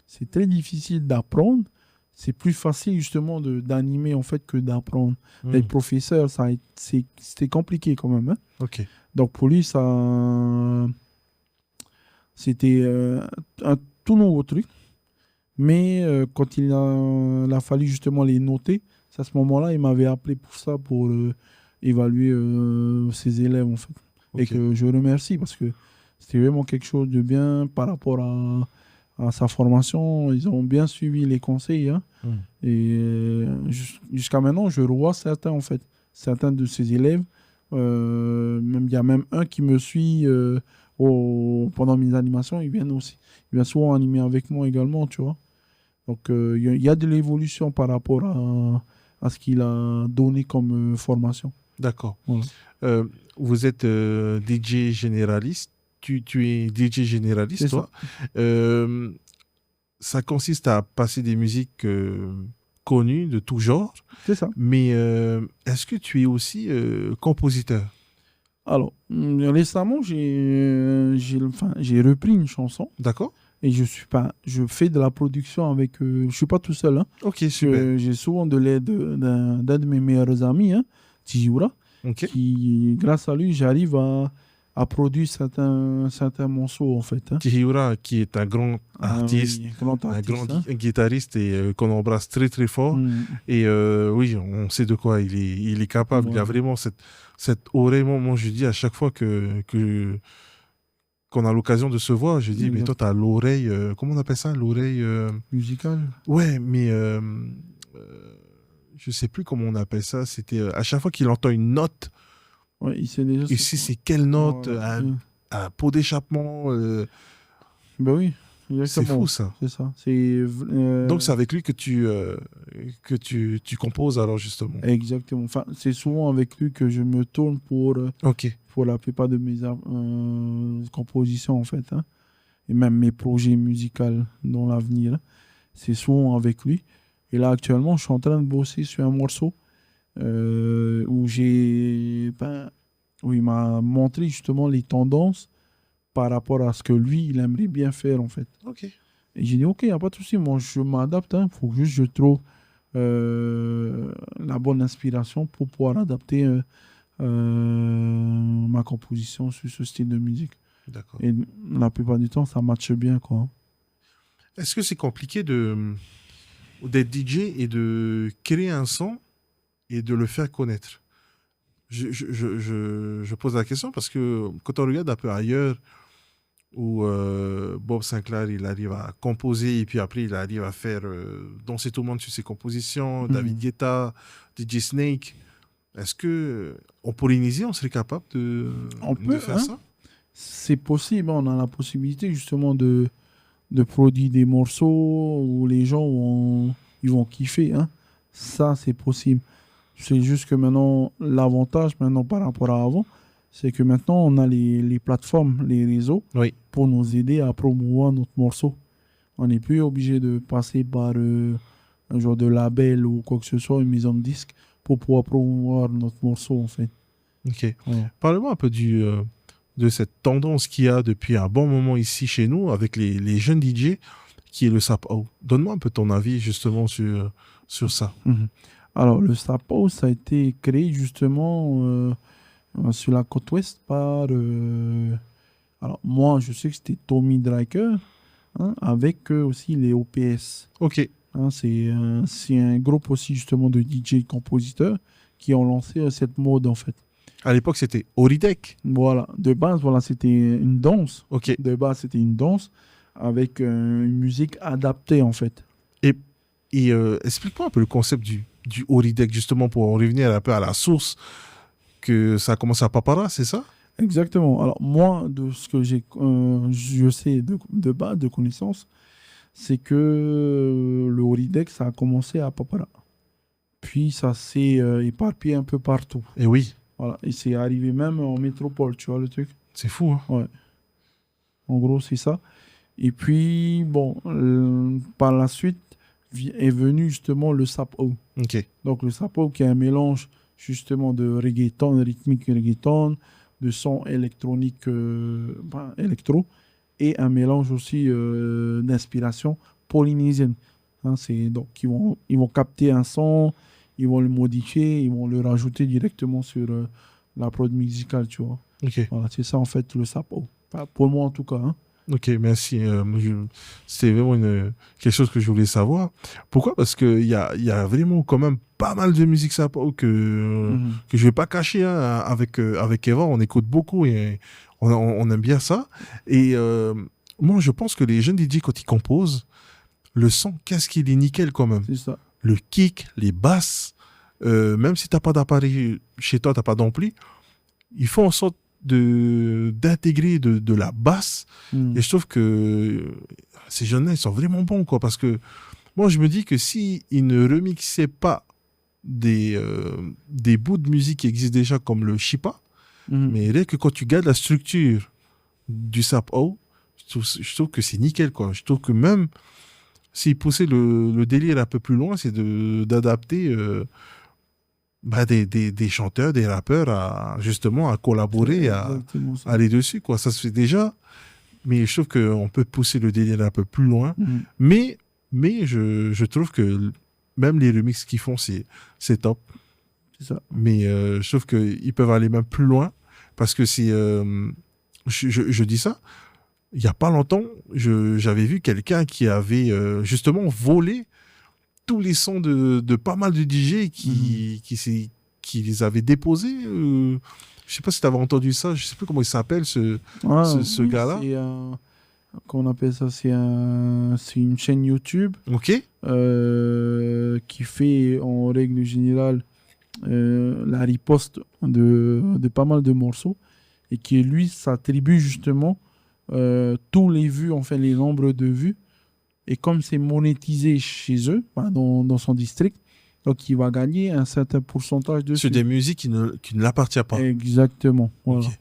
c'est très difficile d'apprendre. C'est plus facile justement d'animer en fait que d'apprendre. D'être professeur, c'était compliqué quand même, hein. Ok. Donc pour lui, c'était un tout nouveau truc. Mais quand il a fallu justement les noter, c'est à ce moment-là, il m'avait appelé pour ça, pour évaluer ses élèves en fait. Et Ok. que je remercie parce que c'était vraiment quelque chose de bien par rapport à sa formation. Ils ont bien suivi les conseils, hein. Et jusqu'à maintenant, je revois certains de ses élèves. Il y a même un qui me suit pendant mes animations. Il vient souvent animer avec moi également, tu vois. Donc, il y a de l'évolution par rapport à ce qu'il a donné comme formation. D'accord. Voilà. Vous êtes DJ généraliste. Tu es DJ généraliste, C'est toi. Ça consiste à passer des musiques connues de tout genre. C'est ça. Mais est-ce que tu es aussi compositeur? Alors, récemment, j'ai repris une chanson D'accord. et je fais de la production avec. Je suis pas tout seul, hein. Ok, super. J'ai souvent de l'aide d'un de mes meilleurs amis, hein, Tijura, Ok. qui, grâce à lui, j'arrive à produire certains morceaux, en fait, hein. Tihura, qui est un grand artiste, Oui, grand un artiste, grand hein. guitariste et qu'on embrasse très très fort. Mm. Et oui, on sait de quoi il est capable. Il a Voilà. vraiment cette oreille. Moi, je dis à chaque fois que qu'on a l'occasion de se voir, je dis, mais toi, tu as l'oreille, comment on appelle ça, l'oreille musicale. Ouais, mais je sais plus comment on appelle ça. C'était à chaque fois qu'il entend une note, Ouais, il sait déjà. ici, c'est quelle note, Voilà. un pot d'échappement. Ben oui, C'est exactement. fou, ça. C'est ça. Donc, c'est avec lui que tu composes, alors, justement. Exactement. Enfin, c'est souvent avec lui que je me tourne Ok. pour la plupart de mes compositions, en fait. Hein. Et même mes projets musicaux dans l'avenir. C'est souvent avec lui. Et là, actuellement, je suis en train de bosser sur un morceau où où il m'a montré justement les tendances par rapport à ce que lui, il aimerait bien faire, en fait. Ok. Et j'ai dit, ok, il n'y a pas de souci, moi, je m'adapte. Il faut juste que je trouve la bonne inspiration pour pouvoir adapter ma composition sur ce style de musique. D'accord. Et la plupart du temps, ça matche bien, quoi. Est-ce que c'est compliqué d'être DJ et de créer un son et de le faire connaître? Je pose la question parce que quand on regarde un peu ailleurs, où Bob Sinclair, il arrive à composer et puis après, il arrive à faire danser tout le monde sur ses compositions, David Guetta, DJ Snake. Est-ce que en Polynésie, on serait capable de faire ça? C'est possible, on a la possibilité justement de produire des morceaux où les gens ils vont kiffer. Hein. Ça, c'est possible. C'est juste que maintenant, l'avantage maintenant par rapport à avant, c'est que maintenant, on a les plateformes, les réseaux pour nous aider à promouvoir notre morceau. On n'est plus obligé de passer par un genre de label ou quoi que ce soit, une maison de disque, pour pouvoir promouvoir notre morceau, en fait. Ok. Ouais. Parle-moi un peu de cette tendance qu'il y a depuis un bon moment ici chez nous avec les jeunes DJ, qui est le Sapo. Donne-moi un peu ton avis justement sur ça. Alors, le Sapo, ça a été créé justement sur la côte ouest par... alors, moi, je sais que c'était Tommy Driker, hein, avec aussi les OPS. Ok. Hein, c'est un groupe aussi justement de DJ et compositeurs qui ont lancé cette mode, en fait. À l'époque, c'était Auridec. Voilà. De base, voilà, c'était une danse. Ok. De base, c'était une danse avec une musique adaptée, en fait. Et explique-moi un peu le concept du Auridec, justement, pour en revenir un peu à la source, que ça a commencé à Papara, c'est ça? Exactement. Alors, moi, de ce que je sais de base, de connaissance, c'est que le Auridec, ça a commencé à Papara. Puis, ça s'est éparpillé un peu partout. Et oui. Voilà. Et c'est arrivé même en métropole, tu vois le truc? C'est fou, hein? Ouais. En gros, c'est ça. Et puis, bon, par la suite, est venu justement le Sapo. Ok. Donc, le Sapo qui est un mélange justement de reggaeton, rythmique reggaeton, de son électronique, électro, et un mélange aussi d'inspiration polynésienne. Hein, donc, ils vont capter un son, ils vont le modifier, ils vont le rajouter directement sur la prod musicale, tu vois. Ok. Voilà, c'est ça en fait le Sapo. Enfin, pour moi en tout cas. Hein. Ok, merci. C'est vraiment quelque chose que je voulais savoir. Pourquoi? Parce qu'il y a vraiment quand même pas mal de musique Sapo que je vais pas cacher. Hein, avec Eva, on écoute beaucoup et on aime bien ça. Et moi, je pense que les jeunes DJ, quand ils composent, le son, qu'est-ce qu'il est nickel quand même. C'est ça. Le kick, les basses, même si tu n'as pas d'appareil chez toi, tu n'as pas d'ampli, ils font en sorte d'intégrer de la basse. Et je trouve que ces jeunes-là, ils sont vraiment bons, quoi. Parce que moi, je me dis que s'ils ne remixaient pas des bouts de musique qui existent déjà, comme le Shipa, mais rien que quand tu gardes la structure du Sapo, je trouve que c'est nickel, quoi. Je trouve que même s'ils poussaient le délire un peu plus loin, c'est d'adapter des chanteurs, des rappeurs justement à collaborer, à aller dessus, quoi. Ça se fait déjà, mais je trouve qu'on peut pousser le délire un peu plus loin. Mais je trouve que même les remixes qu'ils font, c'est top. C'est ça. Mais je trouve qu'ils peuvent aller même plus loin parce que c'est... je dis ça, il n'y a pas longtemps, j'avais vu quelqu'un qui avait justement volé tous les sons de pas mal de DJ qui les avaient déposés. Je Je sais pas si tu avais entendu ça. Je sais plus comment il s'appelle, ce Oui, gars-là. qu'on appelle ça, c'est une chaîne YouTube Ok. qui fait en règle générale la riposte de pas mal de morceaux et qui lui s'attribue justement tous les vues, enfin les nombres de vues. Et comme c'est monétisé chez eux, dans son district, donc il va gagner un certain pourcentage dessus. Sur des musiques qui ne l'appartiennent pas. Exactement. Voilà. Ok.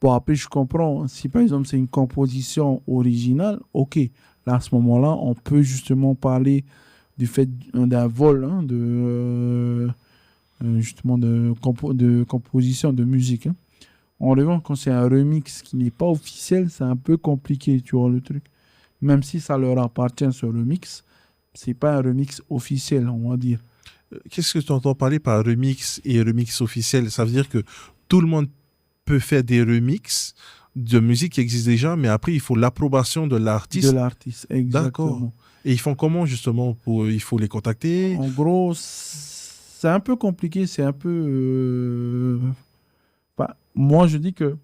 Bon, après, je comprends. Si par exemple c'est une composition originale, ok. Là, à ce moment-là, on peut justement parler du fait d'un vol, hein, justement de composition de musique. Hein. En revanche, quand c'est un remix qui n'est pas officiel, c'est un peu compliqué, tu vois le truc. Même si ça leur appartient ce remix, c'est pas un remix officiel, on va dire. Qu'est-ce que tu entends parler par remix et remix officiel? Ça veut dire que tout le monde peut faire des remixes de musique qui existe déjà, mais après, il faut l'approbation de De l'artiste. l'artiste, D'accord. exactement. Et ils font comment, justement, il faut les contacter? En gros, c'est un peu compliqué, c'est un peu... moi, je dis que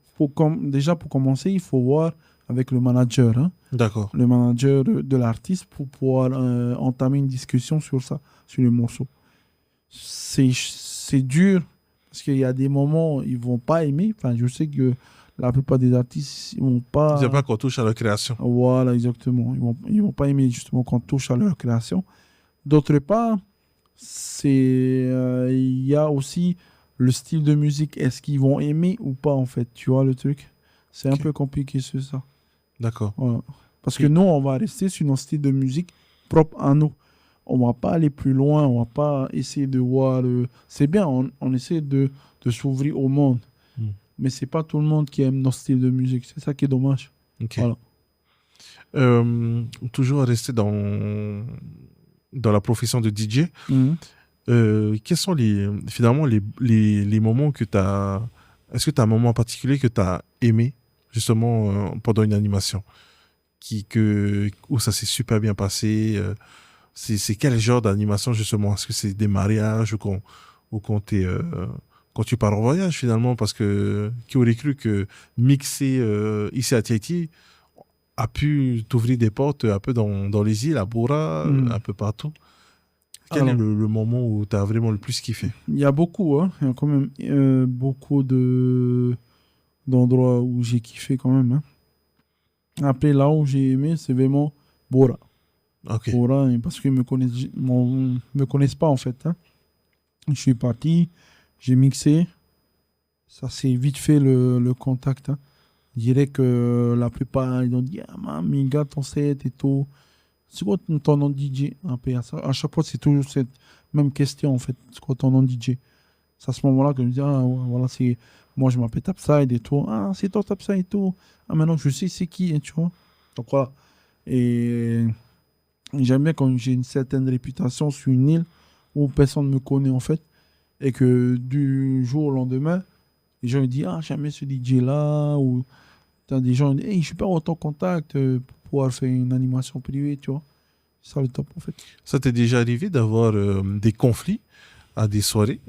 déjà, pour commencer, il faut voir avec le manager, hein, D'accord. le manager de l'artiste pour pouvoir entamer une discussion sur ça, sur le morceau. C'est dur parce qu'il y a des moments où ils vont pas aimer. Enfin, je sais que la plupart des artistes ils vont pas. Ils n'aiment pas qu'on touche à leur création. Voilà, exactement. Ils vont pas aimer justement qu'on touche à leur création. D'autre part, il y a aussi le style de musique. Est-ce qu'ils vont aimer ou pas en fait? Tu vois le truc? C'est un Ok. peu compliqué sur ça. D'accord. Voilà. Parce que nous, on va rester sur nos styles de musique propres à nous. On va pas aller plus loin, on va pas essayer de voir... C'est bien, on essaie de s'ouvrir au monde. Hmm. Mais c'est pas tout le monde qui aime notre style de musique. C'est ça qui est dommage. Ok. Voilà. Toujours rester dans la profession de DJ. Mhm. Quels sont finalement les moments que tu as... Est-ce que tu as un moment particulier que tu as aimé, justement, pendant une animation, où ça s'est super bien passé? C'est quel genre d'animation, justement? Est-ce que c'est des mariages ou quand tu pars en voyage, finalement? Parce que qui aurait cru que mixer ici à Tahiti a pu t'ouvrir des portes un peu dans les îles, à Bora, un peu partout? Quel est Alors, le moment où tu as vraiment le plus kiffé? il y a beaucoup, hein. Il y a quand même beaucoup d'endroits où j'ai kiffé quand même. Hein. Après, là où j'ai aimé, c'est vraiment Bora. Ok. Bora, parce qu'ils me connaissent pas en fait. Hein. Je suis parti, j'ai mixé. Ça s'est vite fait le contact. Hein. Je dirais que la plupart, ils ont dit ah, man, gars, ton set et tout. C'est quoi ton nom de DJ? À chaque fois, c'est toujours cette même question en fait. C'est quoi ton nom de DJ? C'est à ce moment-là que je me dis ah, ouais, voilà, moi je m'appelle Tapside et tout. Ah, c'est toi Tapside et tout. Ah, maintenant je sais c'est qui, hein, tu vois. Donc voilà. Et j'aime bien quand j'ai une certaine réputation sur une île où personne ne me connaît en fait. Et que du jour au lendemain, les gens ils disent ah, jamais ce DJ-là. Ou t'as des gens qui disent hey, je suis pas en ton contact pour pouvoir faire une animation privée, tu vois. C'est ça le top en fait. Ça t'est déjà arrivé d'avoir des conflits à des soirées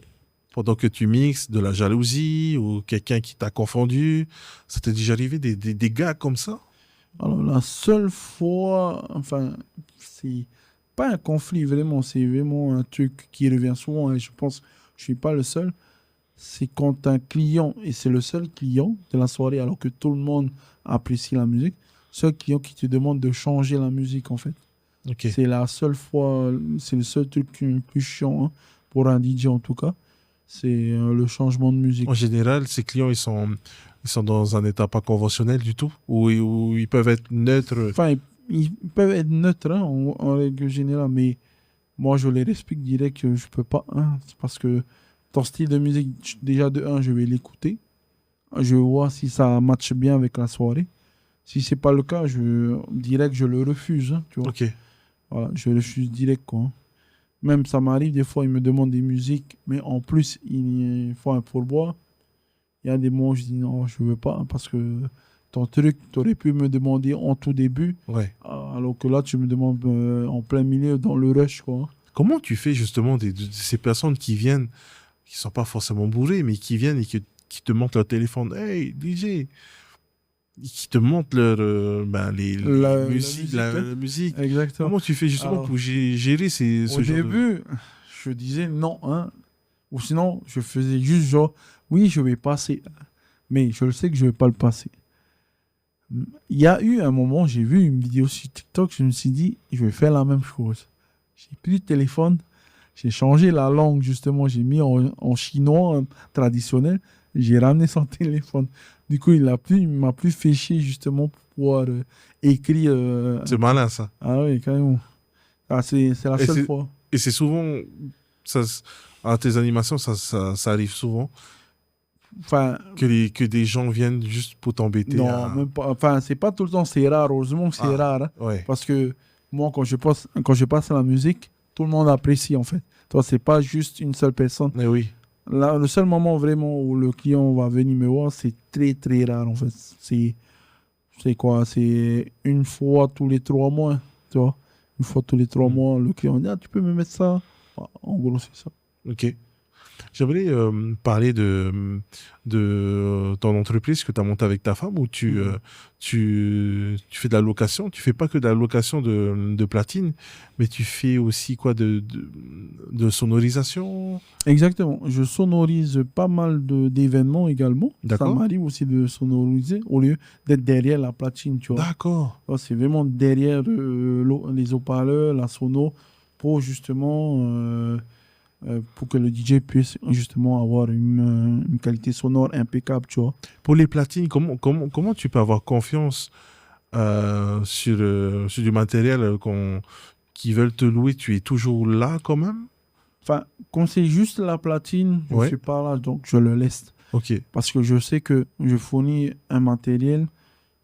pendant que tu mixes, de la jalousie ou quelqu'un qui t'a confondu? Ça t'est déjà arrivé des gars comme ça? Alors la seule fois, enfin, c'est pas un conflit vraiment, c'est vraiment un truc qui revient souvent et je pense que je suis pas le seul. C'est quand un client, et c'est le seul client de la soirée alors que tout le monde apprécie la musique, seul client qui te demande de changer la musique en fait. Ok. C'est la seule fois, c'est le seul truc le plus chiant hein, pour un DJ en tout cas, c'est le changement de musique. En général, ces clients, ils sont dans un état pas conventionnel du tout, où ils peuvent être neutres. Enfin, ils peuvent être neutres hein, en règle générale, mais moi je les respecte direct que je peux pas. Hein, c'est parce que ton style de musique, déjà de un, je vais l'écouter. Je vais voir si ça matche bien avec la soirée. Si c'est pas le cas, je dirais que je le refuse. Hein, tu vois. Ok. Voilà, je refuse direct quoi. Hein. Même ça m'arrive des fois, ils me demandent des musiques, mais en plus il faut un pourboire. Il y a des moments où je dis non, je veux pas hein, parce que ton truc, tu aurais pu me demander en tout début, Ouais. alors que là tu me demandes en plein milieu dans le rush quoi. Comment tu fais justement de ces personnes qui viennent, qui sont pas forcément bourrées, mais qui viennent et qui qui te montrent leur téléphone. Hey, DJ! Qui te montrent La musiques, musique, hein. la musique. Exactement. Comment tu fais justement Alors, pour gérer ce Au genre de... début, je disais non, hein. Ou sinon, je faisais juste genre, oui, je vais passer. Mais je le sais que je vais pas le passer. Il y a eu un moment, j'ai vu une vidéo sur TikTok, je me suis dit, je vais faire la même chose. J'ai plus de téléphone, j'ai changé la langue justement, j'ai mis en chinois traditionnel, j'ai ramené son téléphone. Du coup, il m'a plus fait chier justement pour pouvoir écrire. C'est malin, ça. Ah oui, carrément. Ah, c'est la Et seule c'est fois. et c'est souvent... Ça, à tes animations, ça arrive souvent Enfin, que des gens viennent juste pour t'embêter non, à... même pas. Enfin, c'est pas tout le temps, c'est rare. Heureusement que c'est Ah, rare, hein. ouais. Parce que moi, quand je passe à la musique, tout le monde apprécie en fait. Toi, c'est pas juste une seule personne. Mais oui. Là, le seul moment vraiment où le client va venir me voir, c'est très très rare en fait. C'est quoi? C'est une fois tous les 3 mois, tu vois. Une fois tous les 3 mois, le client dit, ah, tu peux me mettre ça? Ah, en gros, c'est ça. Ok. J'aimerais parler de ton entreprise que tu as montée avec ta femme où tu fais de la location. Tu fais pas que de la location de platine, mais tu fais aussi quoi de sonorisation. Exactement. Je sonorise pas mal d'événements également. Ça D'accord? m'arrive aussi de sonoriser au lieu d'être derrière la platine, tu vois. D'accord. Là, c'est vraiment derrière les haut-parleurs, la sono, pour justement pour que le DJ puisse justement avoir une qualité sonore impeccable, tu vois. Pour les platines, comment tu peux avoir confiance sur du matériel qui veulent te louer? Tu es toujours là quand même? Enfin, quand c'est juste la platine, je Ouais. suis pas là, donc je le laisse. Ok. Parce que je sais que je fournis un matériel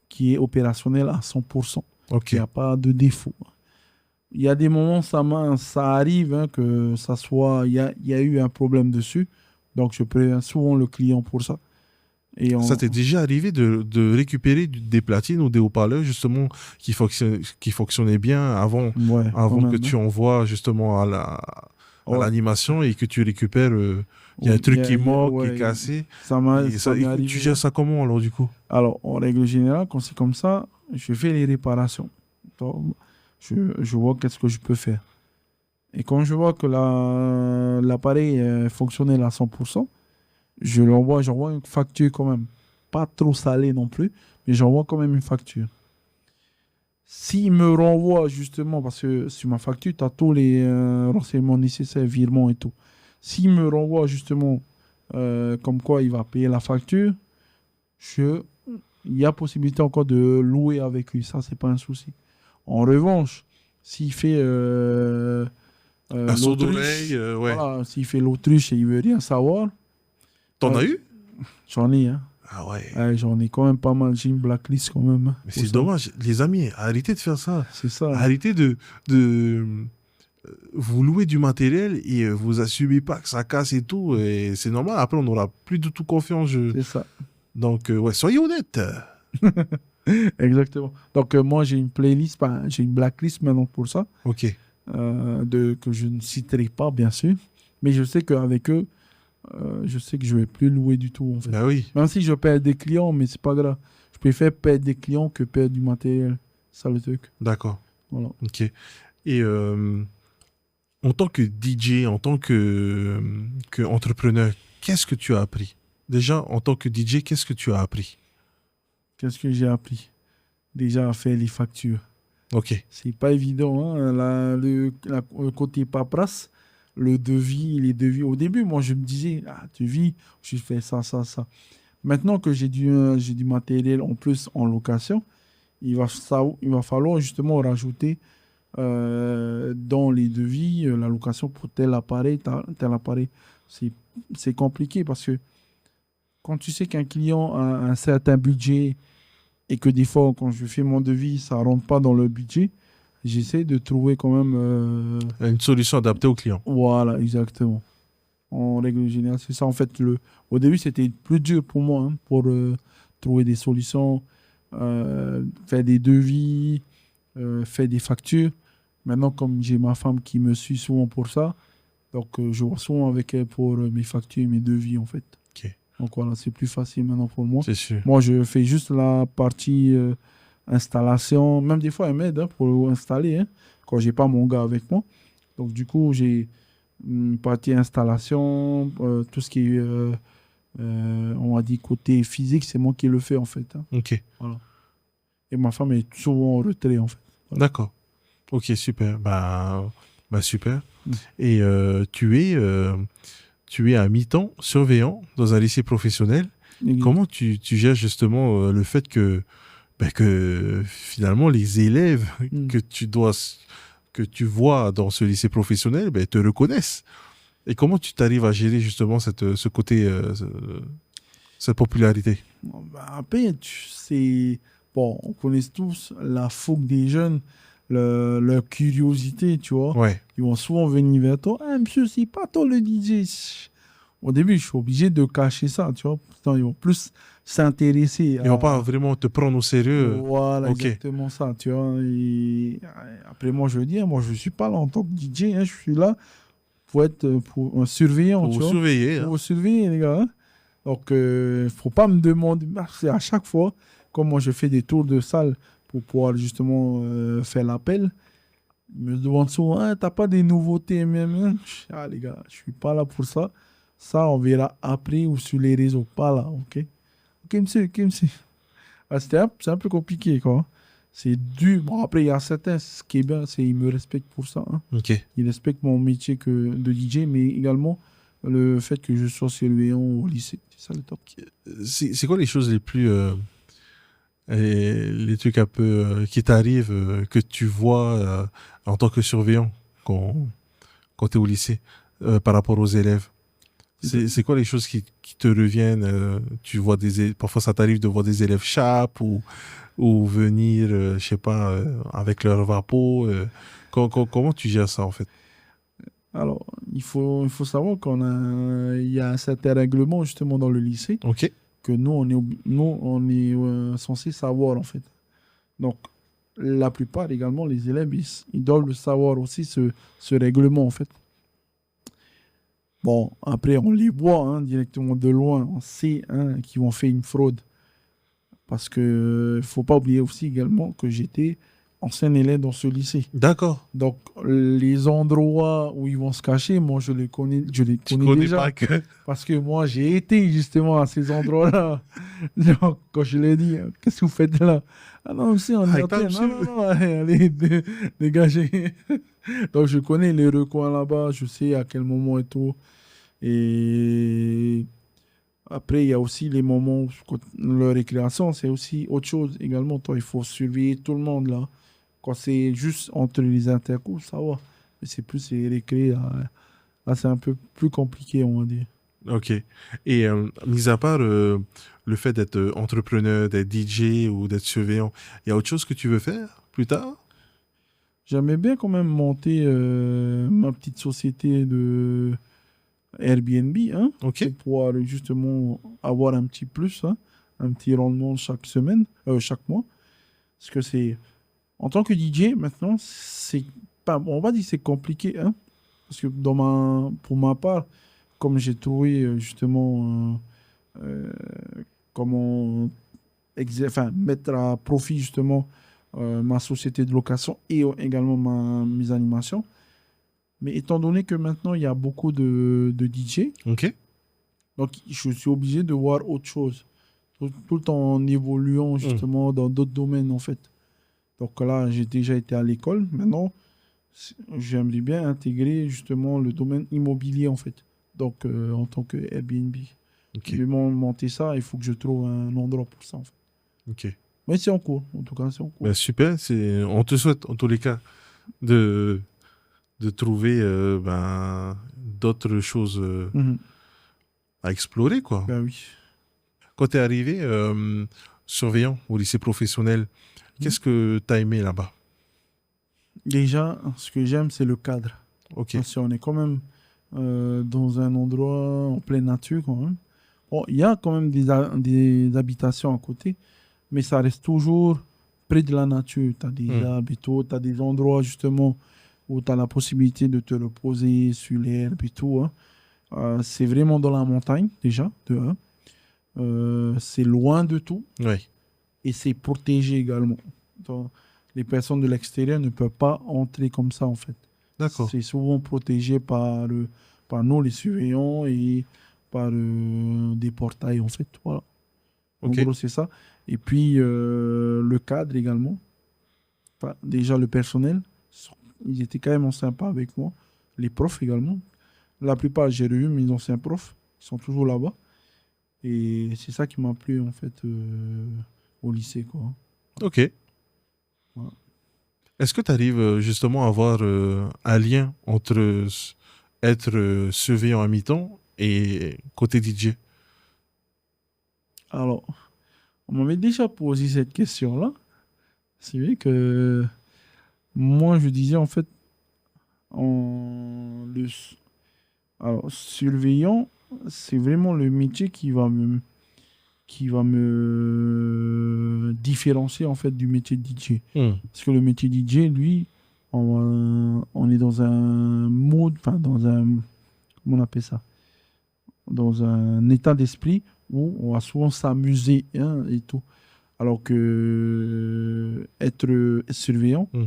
qui est opérationnel à 100%. Ok. Il n'y a pas de défaut. Il y a des moments, ça arrive hein, que ça soit, il y a eu un problème dessus. Donc, je préviens souvent le client pour ça. Et Ça t'est déjà arrivé de récupérer des platines ou des haut-parleurs justement qui fonctionnaient bien ouais, quand avant que même, tu hein. envoies justement à Ouais. l'animation et que tu récupères, il y a un Oui, truc qui est mort, qui est ouais, cassé. ça m'est Et tu arrivé, gères hein. ça comment alors du coup? Alors, en règle générale, quand c'est comme ça, je fais les réparations. Donc, je vois qu'est-ce que je peux faire. Et quand je vois que l'appareil est fonctionnel à 100%, j'envoie une facture quand même. Pas trop salée non plus, mais j'envoie quand même une facture. S'il me renvoie justement, parce que sur ma facture, tu as tous les renseignements nécessaires, virements et tout. S'il me renvoie justement comme quoi il va payer la facture, il y a possibilité encore de louer avec lui. Ça, c'est pas un souci. En revanche, s'il fait Un saut l'autruche, d'oreille, ouais. voilà, s'il fait l'autruche et il veut rien savoir, T'en euh, as eu? j'en ai, hein. Ah ouais. Ouais, j'en ai quand même pas mal. J'ai une blacklist quand même, hein, Mais pour c'est ça. dommage. Les amis, arrêtez de faire ça. C'est ça, hein. Arrêtez de vous louer du matériel et vous assumez pas que ça casse et tout. Et c'est normal. Après, on n'aura plus du tout confiance. C'est ça. Donc, ouais, soyez honnêtes. Exactement. Donc, moi, j'ai une playlist, j'ai une blacklist maintenant pour ça, Ok. que je ne citerai pas, bien sûr. Mais je sais qu'avec eux, je sais que je vais plus louer du tout, en fait. Bah oui. Même si je perds des clients, mais c'est pas grave. Je préfère perdre des clients que perdre du matériel. C'est ça le truc. D'accord. Voilà. Ok. Et en tant que DJ, en tant que entrepreneur, qu'est-ce que tu as appris? Déjà, en tant que DJ, qu'est-ce que tu as appris? Qu'est-ce que j'ai appris? Déjà à faire les factures. Ok. C'est pas évident, hein. Le côté paperasse, les devis. Au début, moi, je me disais, ah, devis, je fais ça, ça, ça. Maintenant que j'ai du matériel en plus en location, il va falloir justement rajouter dans les devis la location pour tel appareil, tel appareil. C'est, c'est compliqué parce que quand tu sais qu'un client a un certain budget et que des fois, quand je fais mon devis, ça ne rentre pas dans le budget, j'essaie de trouver quand même. Une solution adaptée au client. Voilà, exactement. En règle générale, c'est ça. En fait, au début, c'était plus dur pour moi hein, pour trouver des solutions, faire des devis, faire des factures. Maintenant, comme j'ai ma femme qui me suit souvent pour ça, donc je vois souvent avec elle pour mes factures et mes devis, en fait. Ok. Donc voilà, c'est plus facile maintenant pour moi. C'est sûr. Moi, je fais juste la partie installation. Même des fois, elle m'aide pour installer quand j'ai pas mon gars avec moi. Donc du coup, j'ai une partie installation, tout ce qui est, on va dire, côté physique, c'est moi qui le fais en fait. Ok, Voilà. Et ma femme est souvent en retrait en fait. Voilà. d'accord. Ok, super. Bah super. Mm. Et tu es à mi-temps surveillant dans un lycée professionnel. Comment tu gères justement le fait que finalement les élèves Mm. que tu vois dans ce lycée professionnel te reconnaissent? Et comment tu t'arrives à gérer justement ce côté, cette popularité? Bon, bah, après, bon, on connaît tous la fougue des jeunes, leur curiosité, tu vois. Ouais. Ils vont souvent venir vers toi. Ah, monsieur, c'est pas toi le DJ. Au début, je suis obligé de cacher ça, tu vois. Pourtant, ils vont plus s'intéresser Ils vont à. pas vraiment te prendre au sérieux. Voilà, Ok. exactement ça, tu vois. Et après, moi, je dis, moi, je suis pas là en tant que DJ, je suis là pour être pour un surveillant, Pour tu vous vois. surveiller. Pour Hein. vous surveiller, les gars. Donc, faut pas me demander. C'est à chaque fois, comme moi, je fais des tours de salle pour pouvoir justement faire l'appel. Ils me demandent souvent, ah, t'as pas des nouveautés MM? Ah, les gars, je suis pas là pour ça. Ça, on verra après ou sur les réseaux. Pas là, ok? Ok, monsieur. Ah, c'est un peu compliqué, quoi. C'est dur. Bon, après, il y a certains, ce qui est bien, c'est qu'ils me respectent pour ça. Ok. Ils respectent mon métier de DJ, mais également le fait que je sois surveillant au lycée. C'est ça le top. C'est quoi les choses les plus les trucs un peu qui t'arrivent que tu vois en tant que surveillant quand tu es au lycée par rapport aux élèves? C'est quoi les choses qui te reviennent tu vois parfois ça t'arrive de voir des élèves chapes ou venir je sais pas avec leur vapeau comment tu gères ça en fait? Alors, il faut savoir il y a un certain règlement justement dans le lycée Ok, que nous, on est censé savoir en fait. Donc, la plupart également, les élèves, ils doivent le savoir aussi, ce règlement en fait. Bon, après, on les voit directement de loin, on sait qu'ils vont faire une fraude. Parce que faut pas oublier aussi également que j'étais ancien élève dans ce lycée. d'accord. Donc, les endroits où ils vont se cacher, moi, je les Tu connais connais déjà. pas que Parce que moi, j'ai été justement à ces endroits-là. Donc, quand je leur dis, qu'est-ce que vous faites là? Ah non, monsieur, on est avec en ta train. Non, monsieur. non, non, allez, dégagez. Donc, je connais les recoins là-bas, je sais à quel moment et tout. Et après, il y a aussi les moments, leur récréation, c'est aussi autre chose également. Toi, il faut surveiller tout le monde là. Quand c'est juste entre les intercours, ça va. Mais c'est plus les récré. Là, c'est un peu plus compliqué, on va dire. Ok. Et mis à part le fait d'être entrepreneur, d'être DJ ou d'être surveillant, il y a autre chose que tu veux faire plus tard? J'aimerais bien quand même monter ma petite société de Airbnb, Ok. pour pouvoir justement avoir un petit plus, un petit rendement chaque semaine, chaque mois. Parce que en tant que DJ, maintenant, c'est pas, on va dire que c'est compliqué, parce que pour ma part, comme j'ai trouvé justement comment mettre à profit justement ma société de location et également mes animations. Mais étant donné que maintenant il y a beaucoup de DJ, Ok. donc je suis obligé de voir autre chose. Tout le temps en évoluant Hmm. justement dans d'autres domaines en fait. Donc là, j'ai déjà été à l'école. Maintenant, j'aimerais bien intégrer justement le domaine immobilier en fait. Donc en tant que Airbnb. Ok. Mais monter ça, il faut que je trouve un endroit pour ça en fait. Ok. Mais c'est en cours, en tout cas, c'est en cours. Ben, super. On te souhaite en tous les cas de, de trouver d'autres choses Mhm. à explorer, quoi. Ben oui. Quand tu es arrivé surveillant au lycée professionnel, Mhm. qu'est-ce que tu as aimé là-bas? Déjà, ce que j'aime, c'est le cadre. Ok. Parce qu'on est quand même dans un endroit en pleine nature quand même. Bon, il y a quand même des habitations à côté, mais ça reste toujours près de la nature. Tu as des Hmm. arbres et tout, tu as des endroits justement où tu as la possibilité de te reposer sur l'herbe et tout. C'est vraiment dans la montagne déjà, de un. c'est loin de tout Oui. et c'est protégé également. Donc, les personnes de l'extérieur ne peuvent pas entrer comme ça, en fait. D'accord. C'est souvent protégé par nous, les surveillants, et par des portails, en fait. Voilà. En Ok. gros, c'est ça. Et puis, le cadre également. Enfin, déjà, le personnel, ils étaient quand même sympas avec moi. Les profs également. La plupart, j'ai revu mes anciens profs. Ils sont toujours là-bas. Et c'est ça qui m'a plu, en fait, au lycée, quoi. Ok. Voilà. Est-ce que tu arrives justement à avoir un lien entre être surveillant à mi-temps et côté DJ? Alors, on m'avait déjà posé cette question-là. C'est vrai que moi, je disais, en fait, en, le, alors, surveillant, c'est vraiment le métier qui va me différencier en fait du métier de DJ. Hmm. Parce que le métier DJ, lui, on est dans un mode, enfin comment on appelle ça? Dans un état d'esprit où on va souvent s'amuser, hein, et tout. Alors que être surveillant, Hmm.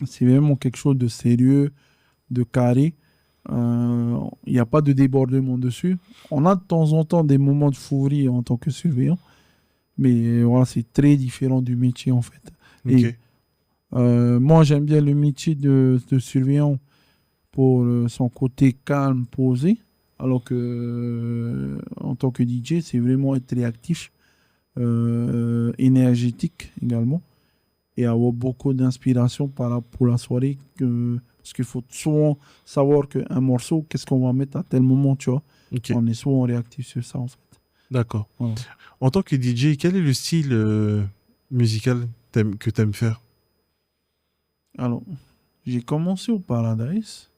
c'est vraiment quelque chose de sérieux, de carré. Il n'y a pas de débordement dessus. On a de temps en temps des moments de fourie en tant que surveillant, mais voilà, c'est très différent du métier en fait. Et Ok. moi, j'aime bien le métier de surveillant pour son côté calme, posé, alors que en tant que DJ, c'est vraiment être réactif, énergétique également, et avoir beaucoup d'inspiration pour la soirée. Parce qu'il faut souvent savoir qu'un morceau, qu'est-ce qu'on va mettre à tel moment, tu vois. Ok. On est souvent réactif sur ça, en fait. D'accord. Voilà. En tant que DJ, quel est le style musical que tu aimes faire? Alors, j'ai commencé au Paradise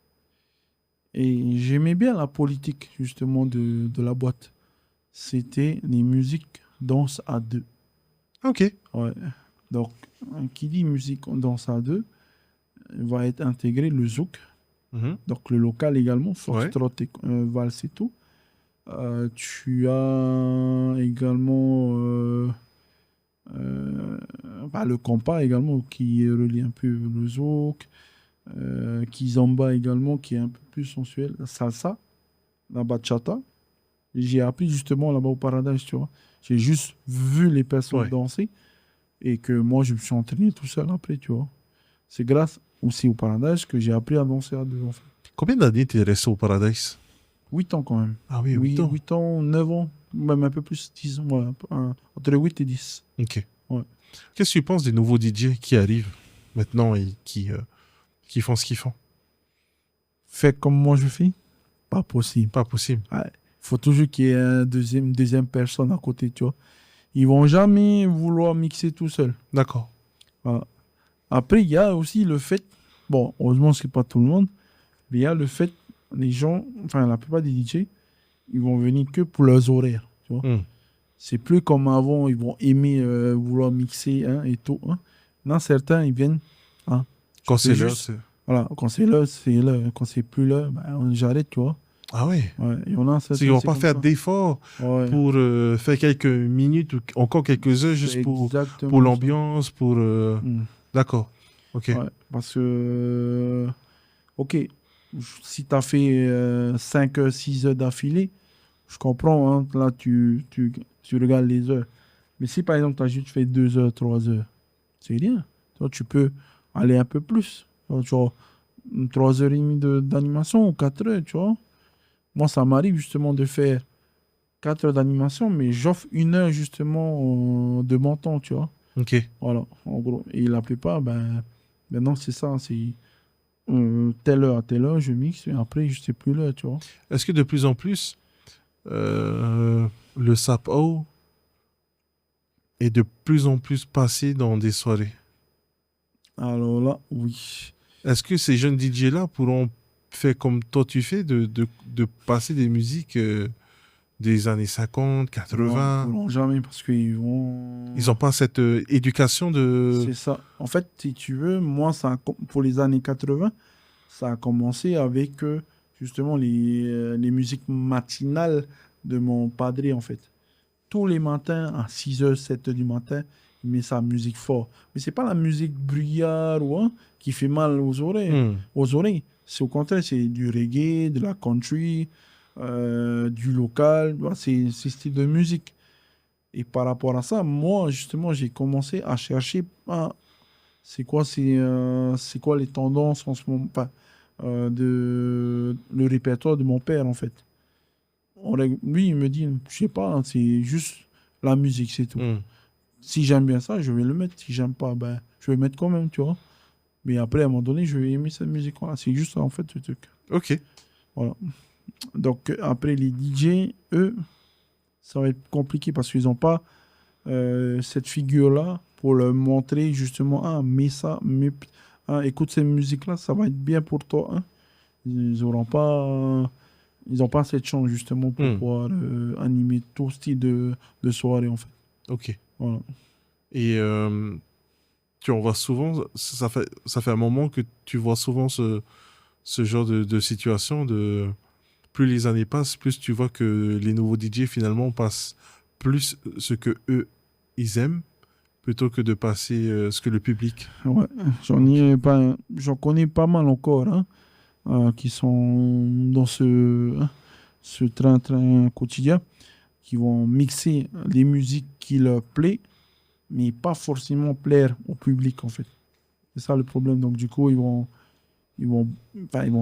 et j'aimais bien la politique, justement, de la boîte. C'était les musiques danse à deux. Ok. Ouais. Donc, qui dit musique danse à deux, va être intégré le zouk. Mhm. Donc, le local également, Ouais. foxtrot et valse et tout. Tu as également le compas également qui relie un peu le zouk. Kizomba également qui est un peu plus sensuel. La salsa, la bachata. J'ai appris justement là-bas au Paradise, tu vois. J'ai juste vu les personnes Ouais. danser et que moi je me suis entraîné tout seul après, tu vois. C'est grâce aussi au Paradise que j'ai appris à danser à deux, en fait. Combien d'années t'es resté au Paradise? 8 ans quand même. Ah oui, 8 Oui, ans. 8 ans, 9 ans, même un peu plus, 10 ans, ouais, entre 8 et 10. Ok. Ouais. Qu'est-ce que tu penses des nouveaux DJ qui arrivent maintenant et qui font ce qu'ils font? Fait comme moi je fais, pas possible. Pas possible. Il faut toujours qu'il y ait une deuxième personne à côté, tu vois. Ils vont jamais vouloir mixer tout seul. D'accord. Voilà. Après, il y a aussi le fait, bon, heureusement, c'est pas tout le monde, mais il y a le fait, les gens, enfin, la plupart des DJ, ils vont venir que pour leurs horaires, tu vois. Hmm. C'est plus comme avant, ils vont aimer vouloir mixer, hein, et tout, hein. Non, certains, ils viennent, hein, je Quand fais c'est l'heure, juste, c'est... voilà, quand c'est là, c'est là, quand c'est plus là, ben, j'arrête, tu vois. Ah ouais. Ouais, il y en a Parce qu'ils certains, vont c'est pas comme faire ça. d'efforts Ouais, pour faire quelques minutes ou encore quelques heures c'est juste pour exactement ça. l'ambiance, pour... Hmm. D'accord. Ok. Ouais, parce que, ok, si tu as fait 5 heures, 6 heures d'affilée, je comprends, hein, là, tu regardes les heures. Mais si par exemple, tu as juste fait 2 heures, 3 heures, c'est rien. Toi, tu peux aller un peu plus. Tu vois, 3 heures et demie d'animation ou 4 heures, tu vois. Moi, ça m'arrive justement de faire 4 heures d'animation, mais j'offre 1 heure justement de mon temps, tu vois. Ok. Voilà, en gros. Et la plupart, ben, maintenant, c'est ça. C'est telle heure à telle heure, je mixe, et après, je sais plus l'heure, tu vois. Est-ce que de plus en plus, le SAP-O est de plus en plus passé dans des soirées? Alors là, oui. Est-ce que ces jeunes DJ-là pourront faire comme toi tu fais, de passer des musiques des années 50, Non, ils 80? pourront jamais parce qu'ils Ils vont. n'ont pas cette éducation de... C'est ça. En fait, si tu veux, moi, pour les années 80, ça a commencé avec justement les musiques matinales de mon padré, en fait. tous les matins, à 6h, 7h du matin, il met sa musique fort. Mais c'est pas la musique bruyère ou qui fait mal aux oreilles. C'est au contraire, c'est du reggae, de la country, du local. C'est ce style de musique. Et par rapport à ça, moi, justement, j'ai commencé à chercher c'est quoi les tendances en ce moment, le répertoire de mon père, en fait. Lui, il me dit, je sais pas, c'est juste la musique, c'est tout. Si j'aime bien ça, je vais le mettre. Si j'aime pas, ben, je vais le mettre quand même, tu vois. Mais après, à un moment donné, je vais aimer cette musique-là. C'est juste ça, en fait, ce truc. Ok. Voilà. Donc, après, les DJ, eux, ça va être compliqué parce qu'ils n'ont pas cette figure-là pour leur montrer justement, mets ça, écoute cette musique-là, ça va être bien pour toi. Hein. Ils n'ont pas cette chance justement pour pouvoir animer tout style de soirée en fait. Ok. Voilà. Et tu en vois souvent, ça fait un moment que tu vois souvent ce genre de situation. Plus les années passent, plus tu vois que les nouveaux DJ finalement passent plus ce que eux ils aiment plutôt que de passer ce que le public. Ouais, j'en connais pas mal encore qui sont dans ce train-train quotidien, qui vont mixer les musiques qui leur plaisent, mais pas forcément plaire au public en fait. C'est ça le problème. Donc du coup, ils vont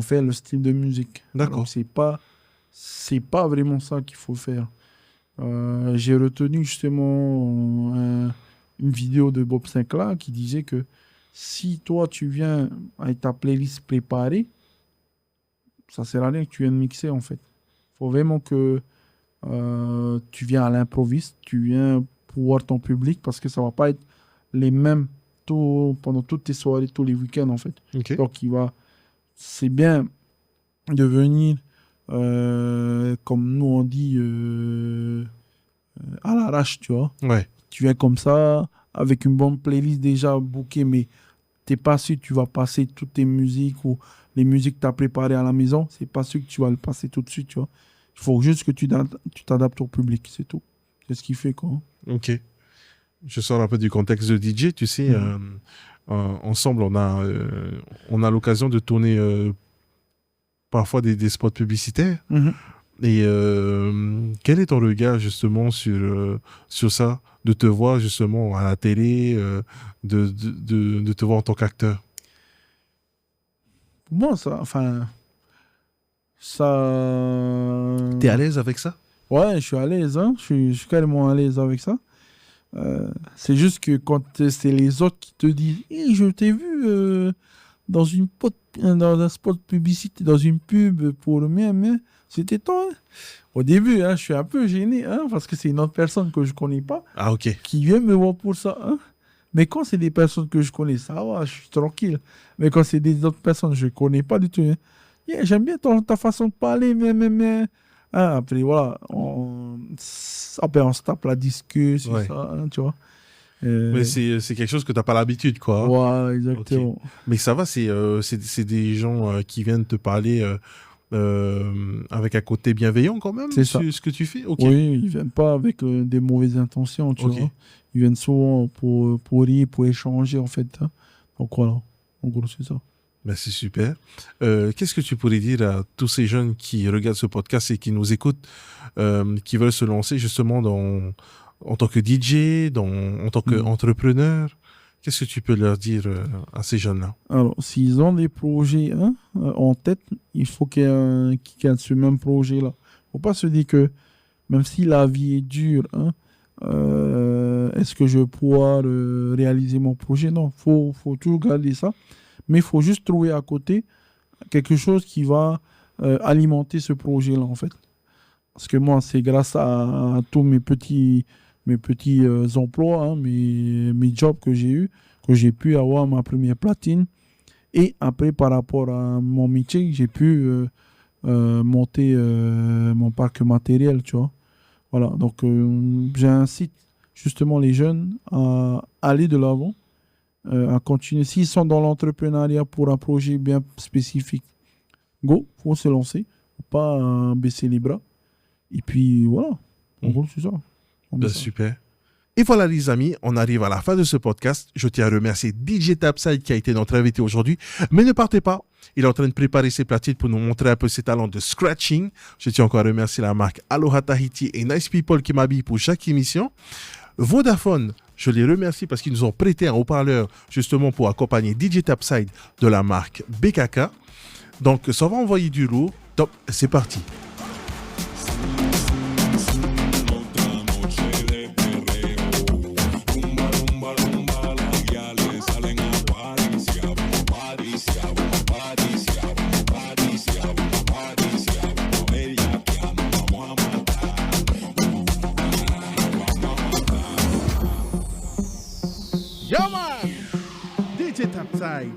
faire le style de musique. D'accord. Alors, c'est pas vraiment ça qu'il faut faire. J'ai retenu justement une vidéo de Bob Sinclair qui disait que si toi tu viens avec ta playlist préparée, ça sert à rien que tu viennes mixer en fait. Il faut vraiment que tu viens à l'improviste, tu viens pour voir ton public parce que ça va pas être les mêmes pendant toutes tes soirées, tous les week-ends en fait. Ok. Donc c'est bien de venir comme nous on dit à l'arrache, tu vois. Ouais. Tu viens comme ça avec une bonne playlist déjà bookée, mais t'es pas sûr que tu vas passer toutes tes musiques ou les musiques que tu as préparées à la maison, c'est pas sûr que tu vas le passer tout de suite, tu vois. Il faut juste que tu t'adaptes au public, c'est tout. C'est ce qui fait quoi. Ok. Je sors un peu du contexte de DJ, tu sais. Ensemble, on a l'occasion de tourner parfois des spots publicitaires. Et quel est ton regard justement sur ça, de te voir justement à la télé, de te voir en tant qu'acteur? Pour moi, T'es à l'aise avec ça? Ouais, je suis à l'aise, hein. Je suis carrément à l'aise avec ça. C'est juste que quand c'est les autres qui te disent hey, je t'ai vu dans un spot publicité, dans une pub pour le mien, c'était toi. Hein. Au début, je suis un peu gêné parce que c'est une autre personne que je connais pas qui vient me voir pour ça. Hein. Mais quand c'est des personnes que je connais, ça va, je suis tranquille. Mais quand c'est des autres personnes que je connais pas du tout, j'aime bien ta façon de parler, mais. Après, voilà, on se tape la discussion, Ouais. ça, tu vois. Mais c'est quelque chose que t'as pas l'habitude, quoi. Ouais, exactement. Okay. Mais ça va, c'est des gens qui viennent te parler avec un côté bienveillant quand même, C'est ça. ce que tu fais. Okay. Oui, ils viennent pas avec des mauvaises intentions, tu vois. Ils viennent souvent pour rire, pour échanger, en fait. Hein. Donc voilà, en gros, c'est ça. Ben, c'est super. Qu'est-ce que tu pourrais dire à tous ces jeunes qui regardent ce podcast et qui nous écoutent, qui veulent se lancer justement en tant que DJ, en tant qu'entrepreneur? Qu'est-ce que tu peux leur dire à ces jeunes-là? Alors, s'ils ont des projets en tête, il faut qu'ils gardent ce même projet-là. Il ne faut pas se dire que même si la vie est dure, est-ce que je vais pouvoir réaliser mon projet? Non, il faut toujours garder ça. Mais il faut juste trouver à côté quelque chose qui va alimenter ce projet-là, en fait. Parce que moi, c'est grâce à tous mes petits emplois, mes jobs que j'ai eus, que j'ai pu avoir ma première platine. Et après, par rapport à mon métier, j'ai pu monter mon parc matériel, tu vois. Voilà, donc j'incite justement les jeunes à aller de l'avant, à continuer. S'ils sont dans l'entrepreneuriat pour un projet bien spécifique, go, faut se lancer, faut pas baisser les bras. Et puis voilà, en gros, c'est ça. mon Ben, message. super. Et voilà les amis, on arrive à la fin de ce podcast. Je tiens à remercier DJ Tapside qui a été notre invité aujourd'hui. Mais ne partez pas, il est en train de préparer ses platines pour nous montrer un peu ses talents de scratching. Je tiens encore à remercier la marque Aloha Tahiti et Nice People qui m'habillent pour chaque émission. Vodafone, je les remercie parce qu'ils nous ont prêté un haut-parleur justement pour accompagner DJ Tapside de la marque BKK. Donc ça va envoyer du lourd. Top, c'est parti. Yo man, DJ Tapside.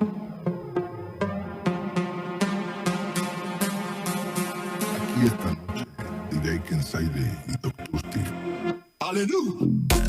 Aquí esta noche diré que en Saide y Doctor Steve. Aleluya.